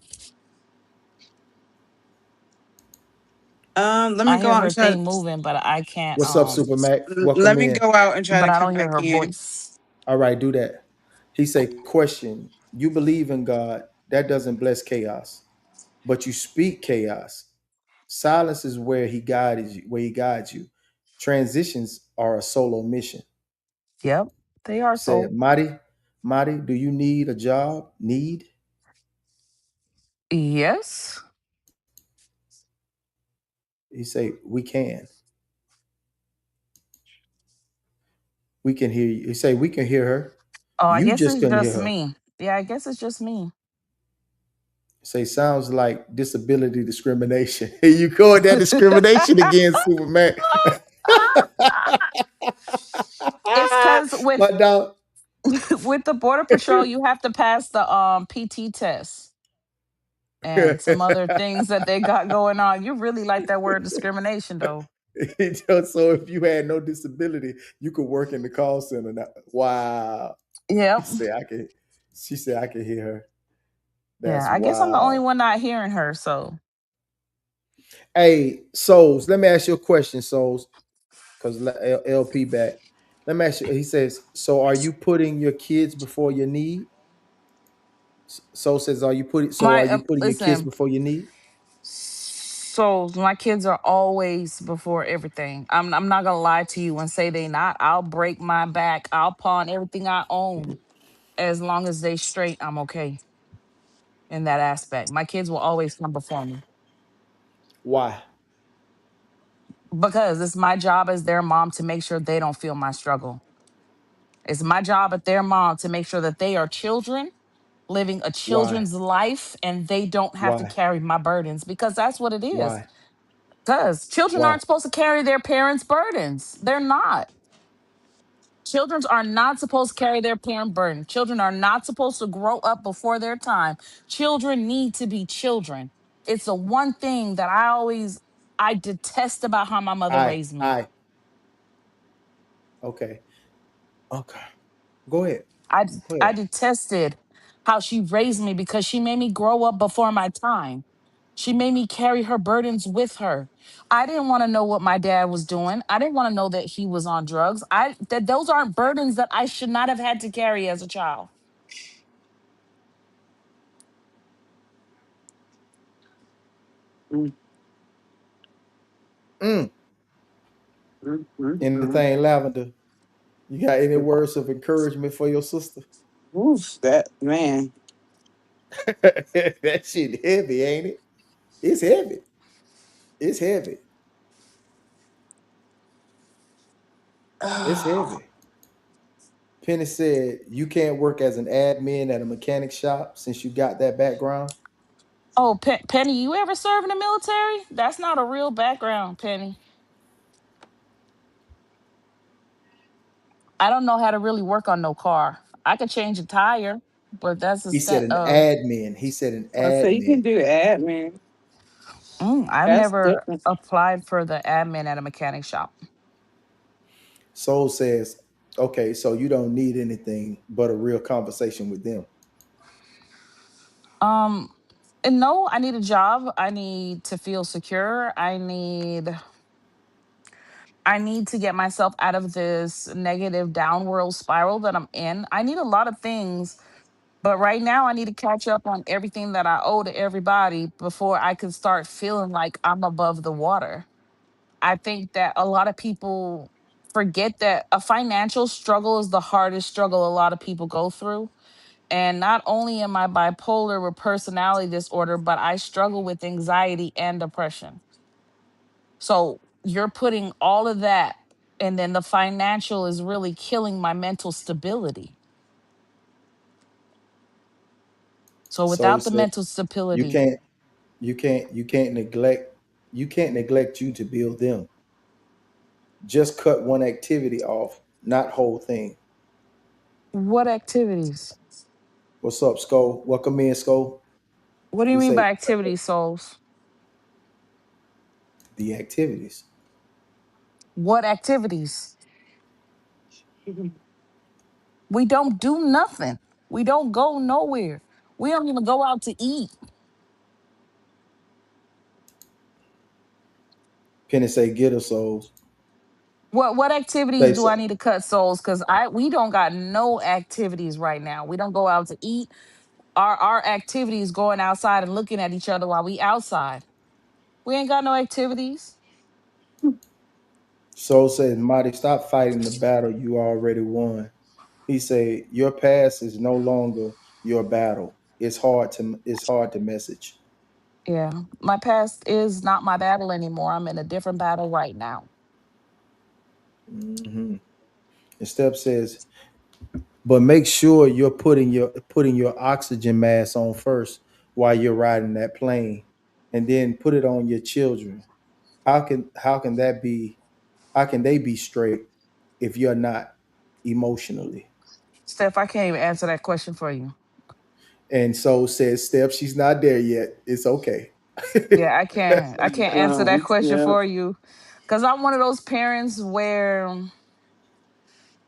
Let me I go hear out her and try. thing moving, but I can't What's up, Super Mac? Let Welcome me in. go out and try but to I come don't hear back her in. voice. All right, do that. He say, question. You believe in God. That doesn't bless chaos, but you speak chaos. Silence is where he guides you. Where he guides you. Transitions are a solo mission. Yep. They are Said, so Marty, do you need a job? Need? yes. He say, we can. We can hear you. He say, we can hear her. Oh, I You guess just it's couldn't hear just her. me. Yeah, I guess it's just me. Say, sounds like disability discrimination. Here you go with that discrimination again, Superman. It's cause My dog. with the border patrol, you have to pass the PT test and some other things that they got going on. You really like that word discrimination though. So if you had no disability, you could work in the call center now. Wow. He Yep. said I could she said I could hear her. Yeah, That's I guess I'm the only wild. one not hearing her, so Hey, Souls, let me ask you a question, Souls, because LP back. Let me ask you, he says, so are you putting your kids before your need? Soul says, are my you putting your kids listen. before your need? So my kids are always before everything. I'm not gonna lie to you and say they not. I'll break my back. I'll pawn everything I own as long as they straight. I'm okay in that aspect. My kids will always come before me Why? because it's my job as their mom to make sure they don't feel my struggle. It's my job as their mom to make sure that they are children living a Why? children's life and they don't have to Why? carry my burdens because that's what it is. Why? Because children Why? aren't supposed to carry their parents' burdens. They're not. Children are not supposed to carry their parent burden. Children are not supposed to grow up before their time. Children need to be children. It's the one thing that I detest about how my mother raised me. I. Okay. Okay. Go ahead. I Go I ahead. detested how she raised me because she made me grow up before my time. She made me carry her burdens with her. I didn't want to know what my dad was doing. I didn't want to know that he was on drugs. I that those aren't burdens that I should not have had to carry as a child. Mm, Mm. mm, mm, mm. Anything, Lavender? You got any words of encouragement for your sister? Oof, that man. That shit heavy, ain't it? It's heavy. It's heavy. It's heavy. Penny said, you can't work as an admin at a mechanic shop since you got that background. Oh, Penny, you ever serve in the military? That's not a real background, Penny. I don't know how to really work on no car. I could change a tire, but that's a He said set an of. admin. He said an I say you can admin. do admin. I've That's never different. applied for the admin at a mechanic shop. Soul says, okay, so you don't need anything but a real conversation with them. Um, And no, I need a job. I need to feel secure. I need to get myself out of this negative downward spiral that I'm in. I need a lot of things, but right now I need to catch up on everything that I owe to everybody before I can start feeling like I'm above the water. I think that a lot of people forget that a financial struggle is the hardest struggle a lot of people go through. And not only am I bipolar with personality disorder, but I struggle with anxiety and depression. So you're putting all of that, and then the financial is really killing my mental stability. So So without the said mental you stability, can't you can't neglect you to build them. Just cut one activity off, not whole thing. what activities? What's up, Skull? Welcome in, Skull. What do you He mean say by activity, souls? the activities. What activities? We don't do nothing. We don't go nowhere. We don't even go out to eat. Penny say get her souls. What activities Say do I so. need to cut, souls? Because I we don't got no activities right now. We don't go out to eat. Our activities going outside and looking at each other while we outside. We ain't got no activities. Soul says, Marty, stop fighting the battle you already won. He said, your past is no longer your battle. It's hard to message. Yeah. My past is not my battle anymore. I'm in a different battle right now. Hmm. And Step says, but make sure you're putting your oxygen mask on first while you're riding that plane, and then put it on your children. How can that be? How can they be straight if you're not emotionally? Steph, I can't even answer that question for you. And so says Steph, she's not there yet. It's okay. Yeah, I can't answer that question Yeah. for you. Cause I'm one of those parents where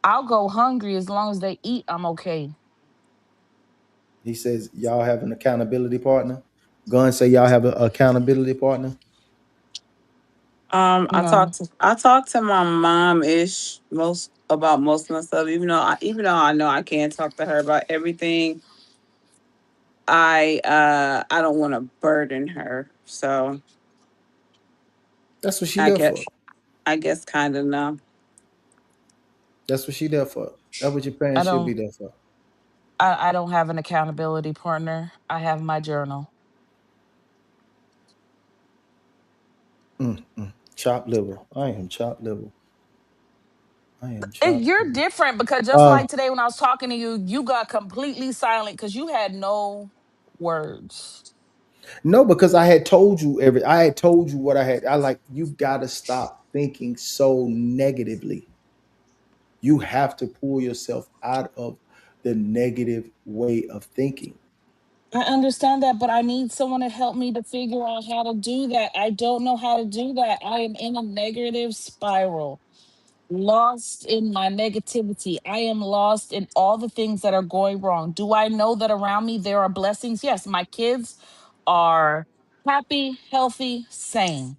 I'll go hungry as long as they eat, I'm okay. He says y'all have an accountability partner. Gun say y'all have an accountability partner. No. I talk to my mom ish most about most of my stuff, even though I know I can't talk to her about everything. I don't want to burden her, so That's what she I there get for. I guess kind of no. That's what she there for. That's what your I parents should be don't there for. I don't have an accountability partner. I have my journal. Chopped liver. I am chopped liver. I am And chopped you're liver. different because just Um, like today when I was talking to you, you got completely silent because you had no words. no, because I had told you what I had. I like you gotta stop thinking so negatively. You have to pull yourself out of the negative way of thinking. I understand that, but I need someone to help me to figure out how to do that. I don't know how to do that. I am in a negative spiral, lost in my negativity. I am lost in all the things that are going wrong. Do I know that around me there are blessings? Yes, my kids are happy, healthy, sane,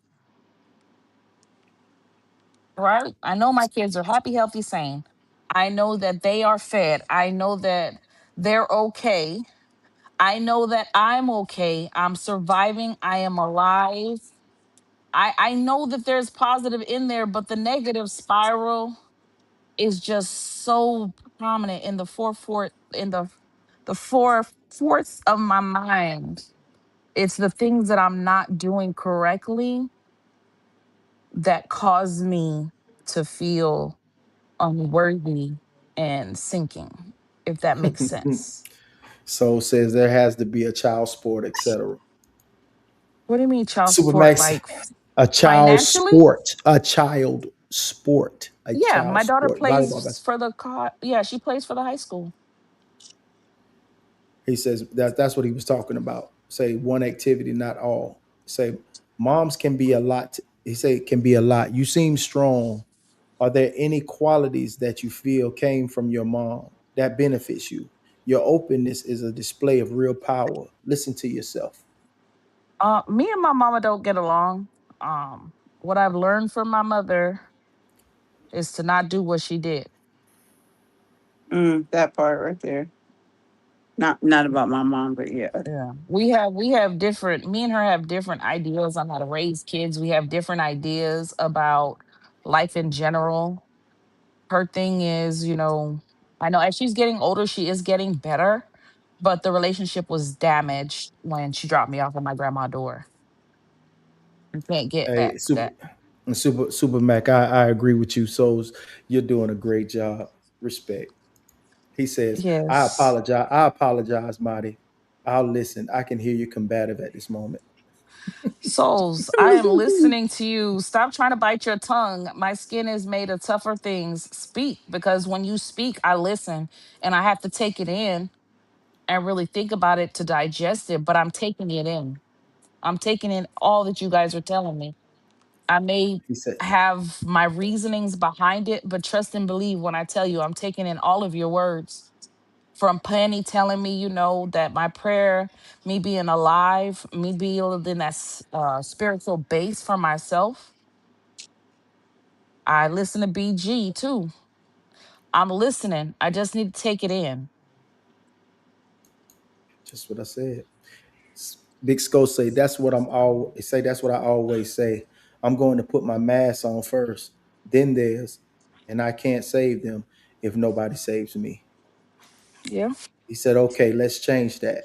right? I know my kids are happy, healthy, sane. I know that they are fed. I know that they're okay. I know that I'm okay. I'm surviving. I am alive. I know that there's positive in there, but the negative spiral is just so prominent in the the four fourths of my mind. It's the things that I'm not doing correctly that cause me to feel unworthy and sinking, if that makes sense. So says there has to be a child sport, etc. What do you mean child support? Supermax, Like a child financially? sport, a child sport, a Yeah, child my daughter sport, volleyball. plays for the yeah, she plays for the high school. He says that's what he was talking about. Say one activity, not all. Say moms can be a lot. He say it can be a lot. You seem strong. Are there any qualities that you feel came from your mom that benefits you? Your openness is a display of real power. Listen to yourself. Me and my mama don't get along. What I've learned from my mother is to not do what she did. That part right there. Not about my mom, but yeah. Yeah. We have different me and her have different ideas on how to raise kids. We have different ideas about life in general. Her thing is, I know as she's getting older, she is getting better, but the relationship was damaged when she dropped me off at my grandma's door. You can't get Hey, back super, that. super Mac. I agree with you. Souls, you're doing a great job. Respect. He says, I Yes. apologize. I apologize, Marty. I'll listen. I can hear you combative at this moment. Souls, I am listening to you. Stop trying to bite your tongue. My skin is made of tougher things. Speak, because when you speak, I listen and I have to take it in and really think about it to digest it, but I'm taking it in. I'm taking in all that you guys are telling me. I may He said, have my reasonings behind it, but trust and believe when I tell you, I'm taking in all of your words. From Penny telling me, that my prayer, me being alive, me building that spiritual base for myself. I listen to BG too. I'm listening. I just need to take it in. just what I said. Big Skull say, that's what I always say. I'm going to put my mask on first, then theirs, and I can't save them if nobody saves me. Yeah. He said, okay, let's change that.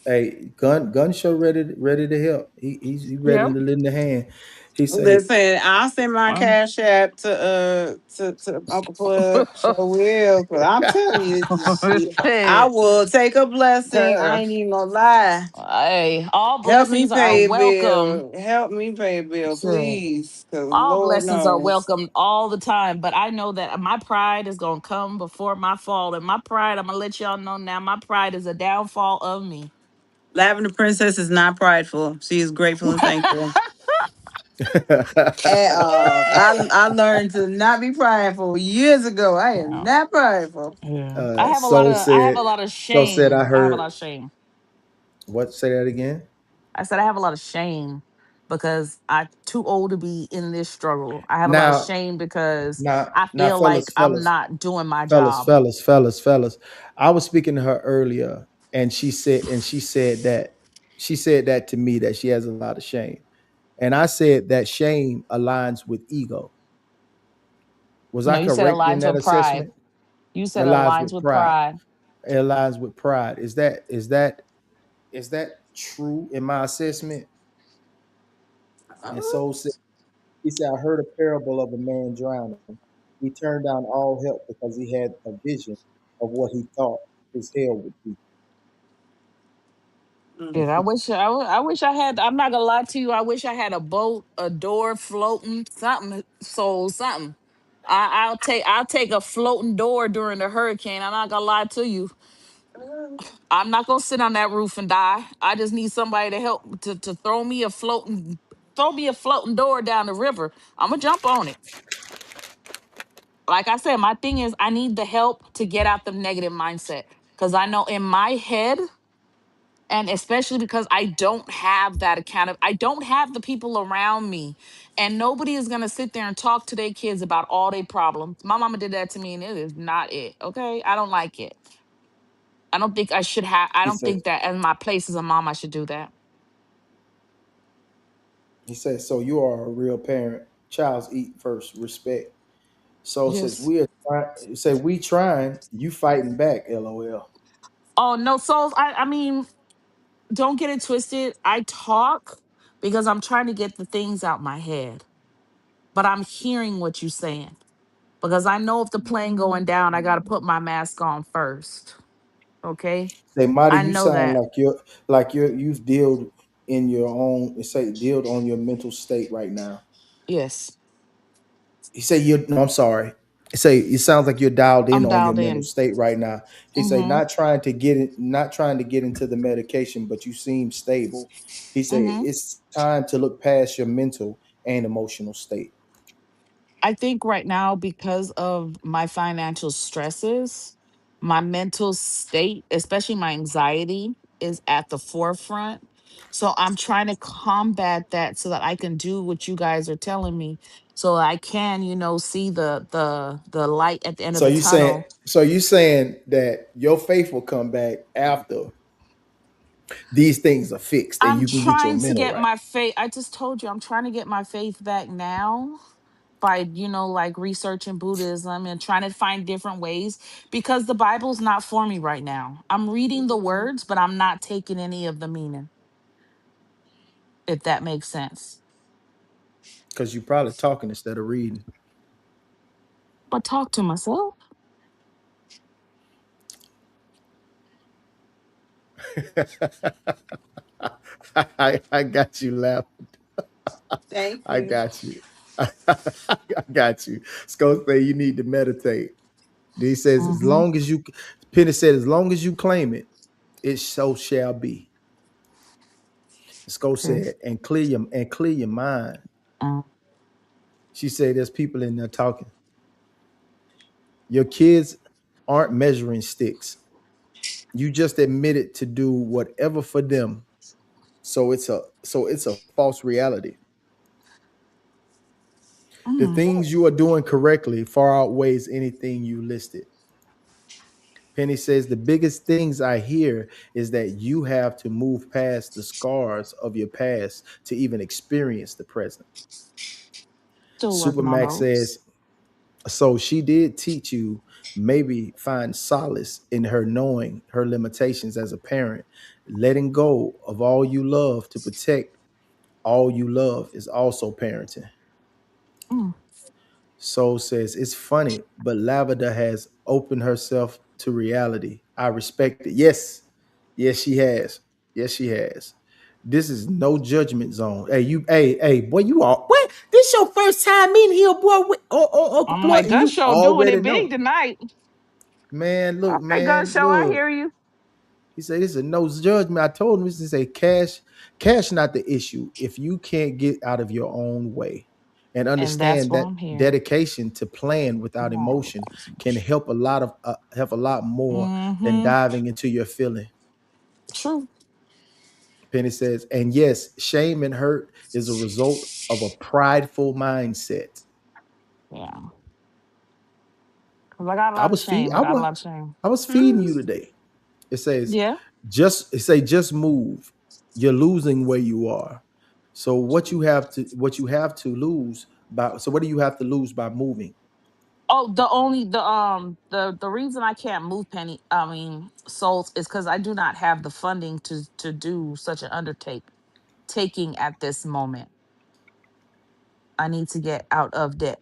Hey, gun show ready to help. He ready Yeah. to lend a hand. He say, Listen, I'll send my Um, cash app to Uncle Plug. Sure will. But I'm telling you, I shit. will take a blessing. I ain't even gonna lie. Hey, all Help me blessings are pay a welcome. bill. Help me pay a bill, Shit. please. Cause All Lord blessings are knows. welcome all the time, but I know that my pride is gonna come before my fall, and my pride, I'm gonna let y'all know now, my pride is a downfall of me. Lavender Princess is not prideful. She is grateful and thankful. At all. I learned to not be prideful years ago. I am Yeah. not prideful. Yeah. Soul I have a said, lot of Soul said, I shame. I have a lot heard of shame. what? Say that again. I said I have a lot of shame because I'm too old to be in this struggle. I have a lot of Now, shame because now, I now, feel like fellas, I'm fellas, not doing my fellas, job. fellas, fellas, fellas. I was speaking to her earlier, and she said that to me that she has a lot of shame, and I said that shame aligns with ego. Was I No, you said correct in aligns that with pride. assessment? You It said aligns aligns with with pride. pride. It aligns with pride. Is that true in my assessment? And so he said, I heard a parable of a man drowning. He turned down all help because he had a vision of what he thought his hell would be. Yeah, I wish I had. I'm not gonna lie to you. I wish I had a boat, a door floating, something, soul, something. I'll take a floating door during the hurricane. I'm not gonna lie to you. I'm not gonna sit on that roof and die. I just need somebody to help to throw me a floating door down the river. I'm gonna jump on it. Like I said, my thing is I need the help to get out the negative mindset because I know in my head, and especially because I don't have that I don't have the people around me, and nobody is gonna sit there and talk to their kids about all their problems. My mama did that to me, and it is not it. Okay, I don't like it. I don't think I should have. I He don't said, think that as my place as a mom, I should do that. so you are a real parent. Child's eat first, respect. So says Yes. we are say we trying, you fighting back, LOL. Oh no, souls. I mean, don't get it twisted. I talk because I'm trying to get the things out my head, but I'm hearing what you're saying because I know if the plane going down, I got to put my mask on first. Okay, Say, Marty, I you know sound that. like you've dealt in your own say dealt on your mental state right now. Yes, He say you no, I'm sorry. He say it sounds like you're dialed in I'm on your dialed mental in. state right now. He say Mm-hmm. not trying to get into the medication, but you seem stable. He say Mm-hmm. it's time to look past your mental and emotional state. I think right now, because of my financial stresses, my mental state, especially my anxiety, is at the forefront. So I'm trying to combat that so that I can do what you guys are telling me. So I can, see the light at the end of So the you saying tunnel. so you saying that your faith will come back after these things are fixed and I'm you can get your trying to mental get right. my faith. I just told you I'm trying to get my faith back now by, like researching Buddhism and trying to find different ways because the Bible's not for me right now. I'm reading the words, but I'm not taking any of the meaning, if that makes sense. Because you're probably talking instead of reading. But talk to myself. I got you laughing. Thank I you. got you. I got you. Scope say you need to meditate. He says, as Mm-hmm. long as you, Penny said, as long as you claim it, it so shall be. Scope said, and clear your mind. Mm. She said, there's people in there talking. Your kids aren't measuring sticks. You just admitted to do whatever for them. So it's a false reality. The Mm. things you are doing correctly far outweighs anything you listed. Penny says the biggest things I hear is that you have to move past the scars of your past to even experience the present. Still working on Supermax those. says, so she did teach you, maybe find solace in her knowing her limitations as a parent, letting go of all you love to protect all you love is also parenting. Mm. Soul says, it's funny, but Lavender has opened herself to reality. I respect it. Yes. Yes, she has. Yes, she has. This is no judgment zone. Hey, boy, you are what? This your first time in here, boy. Uncle Oh my Plug, and gun you show doing already it know. big tonight. Man, All right, gun man, show, I look. hear you. He said, "This is no judgment." I told him this is a cash not the issue. If you can't get out of your own way and And that's understand why that I'm here. dedication to plan without emotion can help a lot more than Mm-hmm. diving into your feeling. True. Penny says, and yes, shame and hurt is a result of a prideful mindset. Yeah. Because I got a I lot of was feed shame. I got a lot of shame. I was feeding Hmm. you today. It says, Yeah. just move. You're losing where you are. So what you have to lose by so what do you have to lose by moving? Oh, the reason I can't move souls is because I do not have the funding to do such an taking at this moment. I need to get out of debt,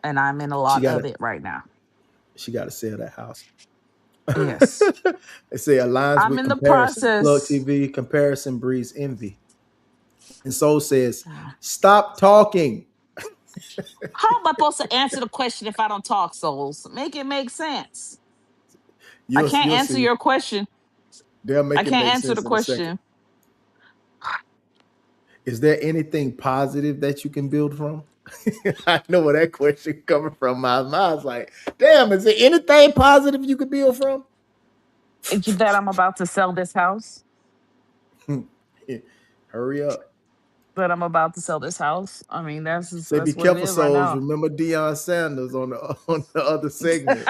and I'm in a She lot got of to it right now. she got to sell that house. Yes. They say aligns I'm with in the comparison. Plug process. TV comparison breeds envy. And Soul says, Yeah. stop talking. How am I supposed to answer the question if I don't talk, souls? Make it make sense. I can't You'll answer see. your question. They'll I make it can't make answer the sense in a second. question. Is there anything positive that you can build from? I know where that question coming from. My mind's like, damn, is there anything positive you could build from? That I'm about to sell this house. Hurry up. That I'm about to sell this house. I mean, Say be that's what it careful, is right souls. now. Remember Deion Sanders on the on the other segment.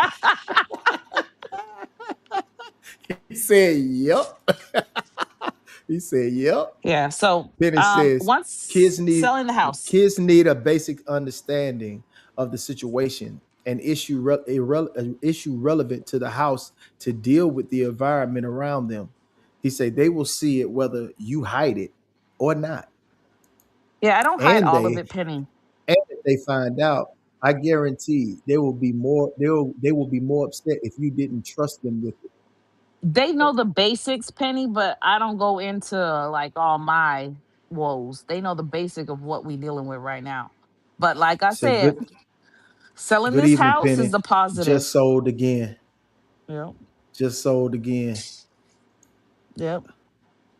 He said, yep. He said, yep. Yeah. So Then it says once kids need selling the house. kids need a basic understanding of the situation, an issue relevant to the house to deal with the environment around them. He said they will see it whether you hide it or not. Yeah, I don't hide And all of they it, Penny. and if they find out, I guarantee they will be more upset if you didn't trust them with it. They know the basics, Penny, but I don't go into like all my woes. They know the basic of what we dealing with right now. But like I Say said, selling good this evening, house is Penny. the Just positive. sold again. Yep. Just sold again. Yep.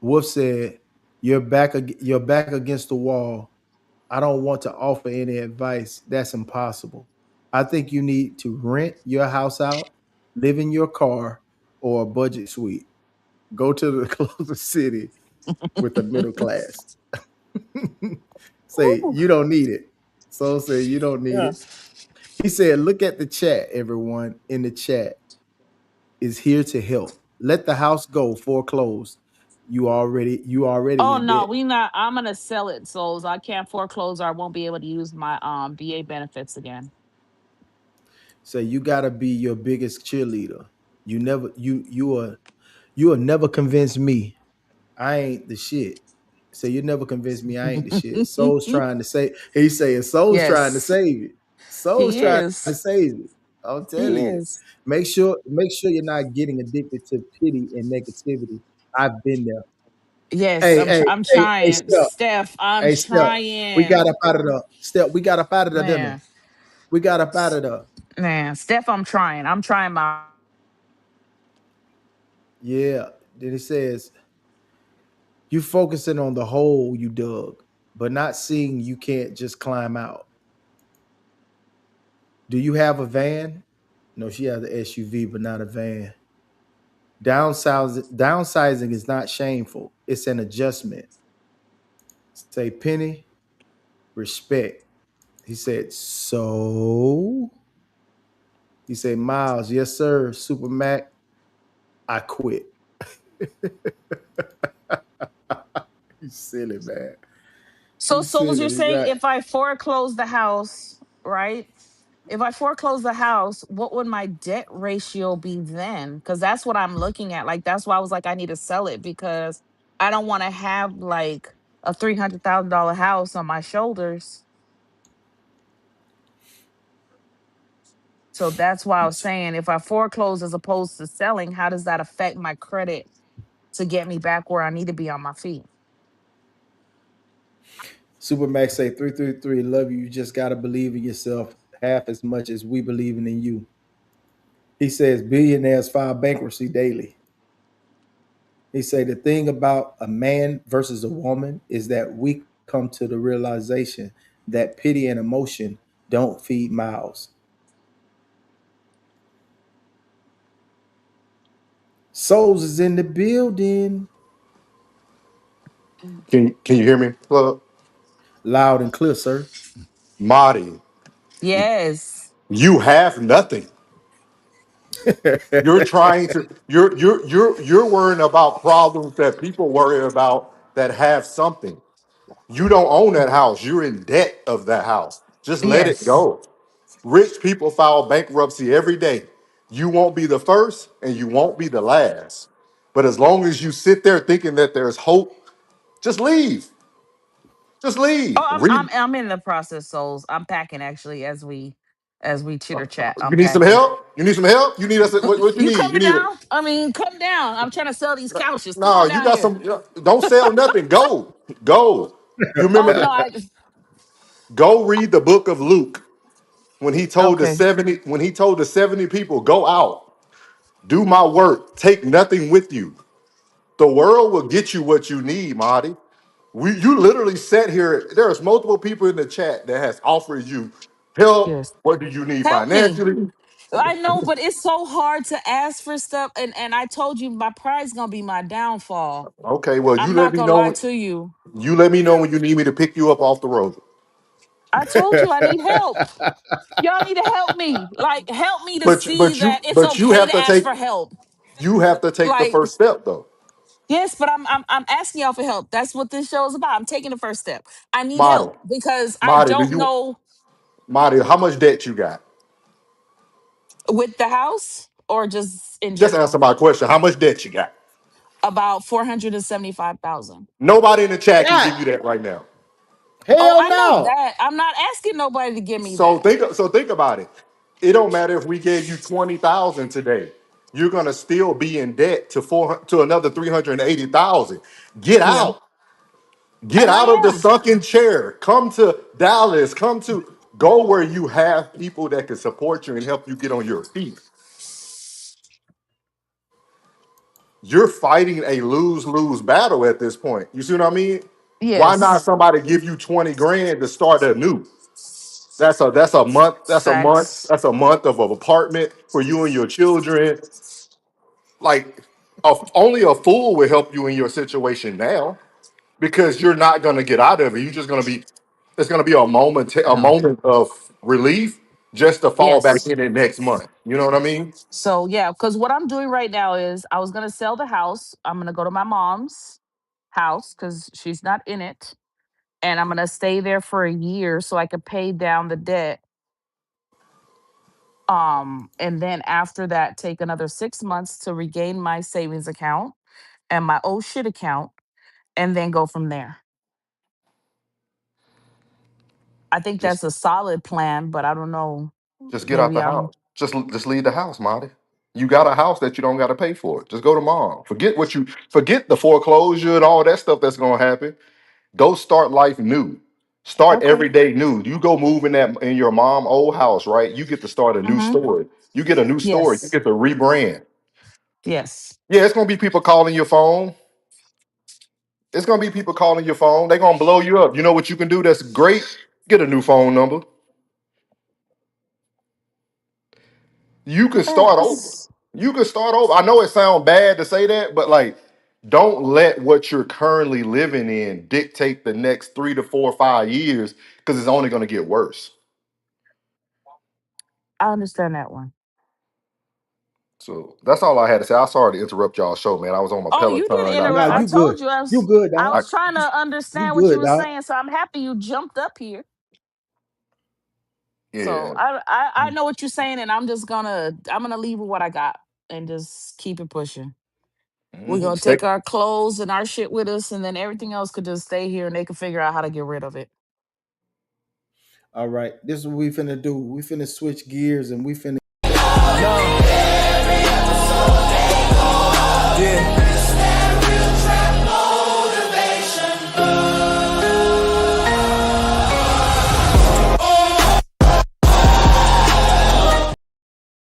Wolf said, You're back against the wall. I don't want to offer any advice. That's impossible. I think you need to rent your house out, live in your car, or a budget suite. Go to the closest city. with the middle class. Say Ooh. you don't need it. Soul say you don't need it. Yes. He said, look at the chat, everyone in the chat is here to help. Let the house go foreclosed. You already Oh in no, debt. we not. I'm gonna sell it, souls. I can't foreclose, or I won't be able to use my VA benefits again. So you gotta be your biggest cheerleader. You will never convince me I ain't the shit. So you never convince me I ain't the shit. Soul's trying to say he's saying Soul's trying to Yes, save it. Soul's he trying to is. save it. I'm He telling you. is. Make sure you're not getting addicted to pity and negativity. I've been there. Yes, Hey, hey, I'm hey, trying, Steph. Steph. I'm Hey, Steph. We got trying, up out of the step. We got up out of the dinner. man. We got up out of the Man, Steph, I'm trying. I'm trying my. yeah. Then it says you focusing on the hole you dug, but not seeing you can't just climb out. Do you have a van? No, she has an SUV, but not a van. Downsizing is not shameful. It's an adjustment. Say Penny, respect. He said, so he said, Miles, yes, sir. Super Mac, I quit. You silly man. So, You souls, you're silly. saying Right. if I foreclose the house, right? If I foreclose the house, what would my debt ratio be then? Because that's what I'm looking at. Like, that's why I was like, I need to sell it because I don't want to have like a $300,000 house on my shoulders. So that's why I was saying if I foreclose as opposed to selling, how does that affect my credit to get me back where I need to be on my feet? Super Max say 333, love you. You just gotta believe in yourself half as much as we believing in you. He says billionaires file bankruptcy daily. He say the thing about a man versus a woman is that we come to the realization that pity and emotion don't feed mouths. Souls is in the building. Can you hear me? Plug. Loud and clear, sir. Marty, Yes. you have nothing. You're trying to you're worrying about problems that people worry about that have something. You don't own that house. You're in debt of that house. Just let it Yes. go. Rich people file bankruptcy every day. You won't be the first and you won't be the last. But as long as you sit there thinking that there's hope, just leave. Just leave. Oh, Read. I'm in the process, souls. I'm packing actually as we chitter chat. I'm You need some packing. help? You need some help? You need us? What you You need? You coming need down? I mean, come down. I'm trying to sell these couches. Come no. on You down got here. some. Don't sell nothing. Go, go. You Oh remember no, the? I Go read the book of Luke when he told the okay. 70 when he told the 70 people, go out, do my work, take nothing with you. The world will get you what you need, Marty. You literally sat here. There's multiple people in the chat that has offered you help. Yes. What do you need Help me. financially? I know, but it's so hard to ask for stuff. And I told you my pride's gonna be my downfall. Okay, well, I'm not gonna lie to you. you let me know when you need me to pick you up off the road. I told you I need help. Y'all need to help me. Like, help me to But see but that you it's but you okay have to to ask take for help. the Like, first step though. yes, but I'm asking y'all for help. That's what this show is about. I'm taking the first step. I need Marty, help because I Marty, don't know How much debt you got? with the house or just in Just answer general. my question. How much debt you got? About 475,000. Nobody in the chat can God, give you that right now. Oh, hell I know no. that. I'm not asking nobody to give me So that. think about it. It don't matter if we gave you 20,000 today. You're gonna still be in debt to another 380,000. Get Yeah. out. Get And I out of the am. sunken chair. Come to Dallas. Go where you have people that can support you and help you get on your feet. You're fighting a lose-lose battle at this point. You see what I mean? Why not Yes. somebody give you 20 grand to start anew? That's a month. Facts. That's a month of an apartment for you and your children. Like, only a fool will help you in your situation now because you're not going to get out of it. You're just going to be. It's going to be a No. moment of relief, just to fall back Yes. in it next month. You know what I mean? So yeah, because what I'm doing right now is I was gonna sell the house. I'm gonna go to my mom's house because she's not in it, and I'm gonna stay there for a year so I could pay down the debt. And then after that, take another 6 months to regain my savings account and my oh shit account, and then go from there. I think Just that's a solid plan, but I don't know. just get out Maybe the I'm house. Just leave the house, Marty. You got a house that you don't got to pay for. Just go to mom. Forget the foreclosure and all that stuff that's gonna happen. Go start life new. Start okay. every day new. You go move in your mom old house, right? You get to start a new Mm-hmm. story. You get a new story. You Yes. get to rebrand. Yes. Yeah, it's gonna be people calling your phone. It's gonna be people calling your phone. They're gonna blow you up. You know what you can do that's great? Get a new phone number. You can start over. Facts. You can start over. I know it sounds bad to say that, but like, don't let what you're currently living in dictate the next 3 to 4 5 years because it's only gonna get worse. I understand that one. So that's all I had to say. I'm sorry to interrupt y'all show, man. I was on my Oh, you didn't Peloton. Nah, interrupt. I you told good. you You good, I dog. I was trying to You understand what you good, were dog. saying, so I'm happy you jumped up here. So yeah. I know what you're saying, and I'm gonna leave with what I got and just keep it pushing. We're gonna Stay. take our clothes and our shit with us, and then everything else could just stay here, and they can figure out how to get rid of it. All right. This is what we finna do. We finna switch gears and we finna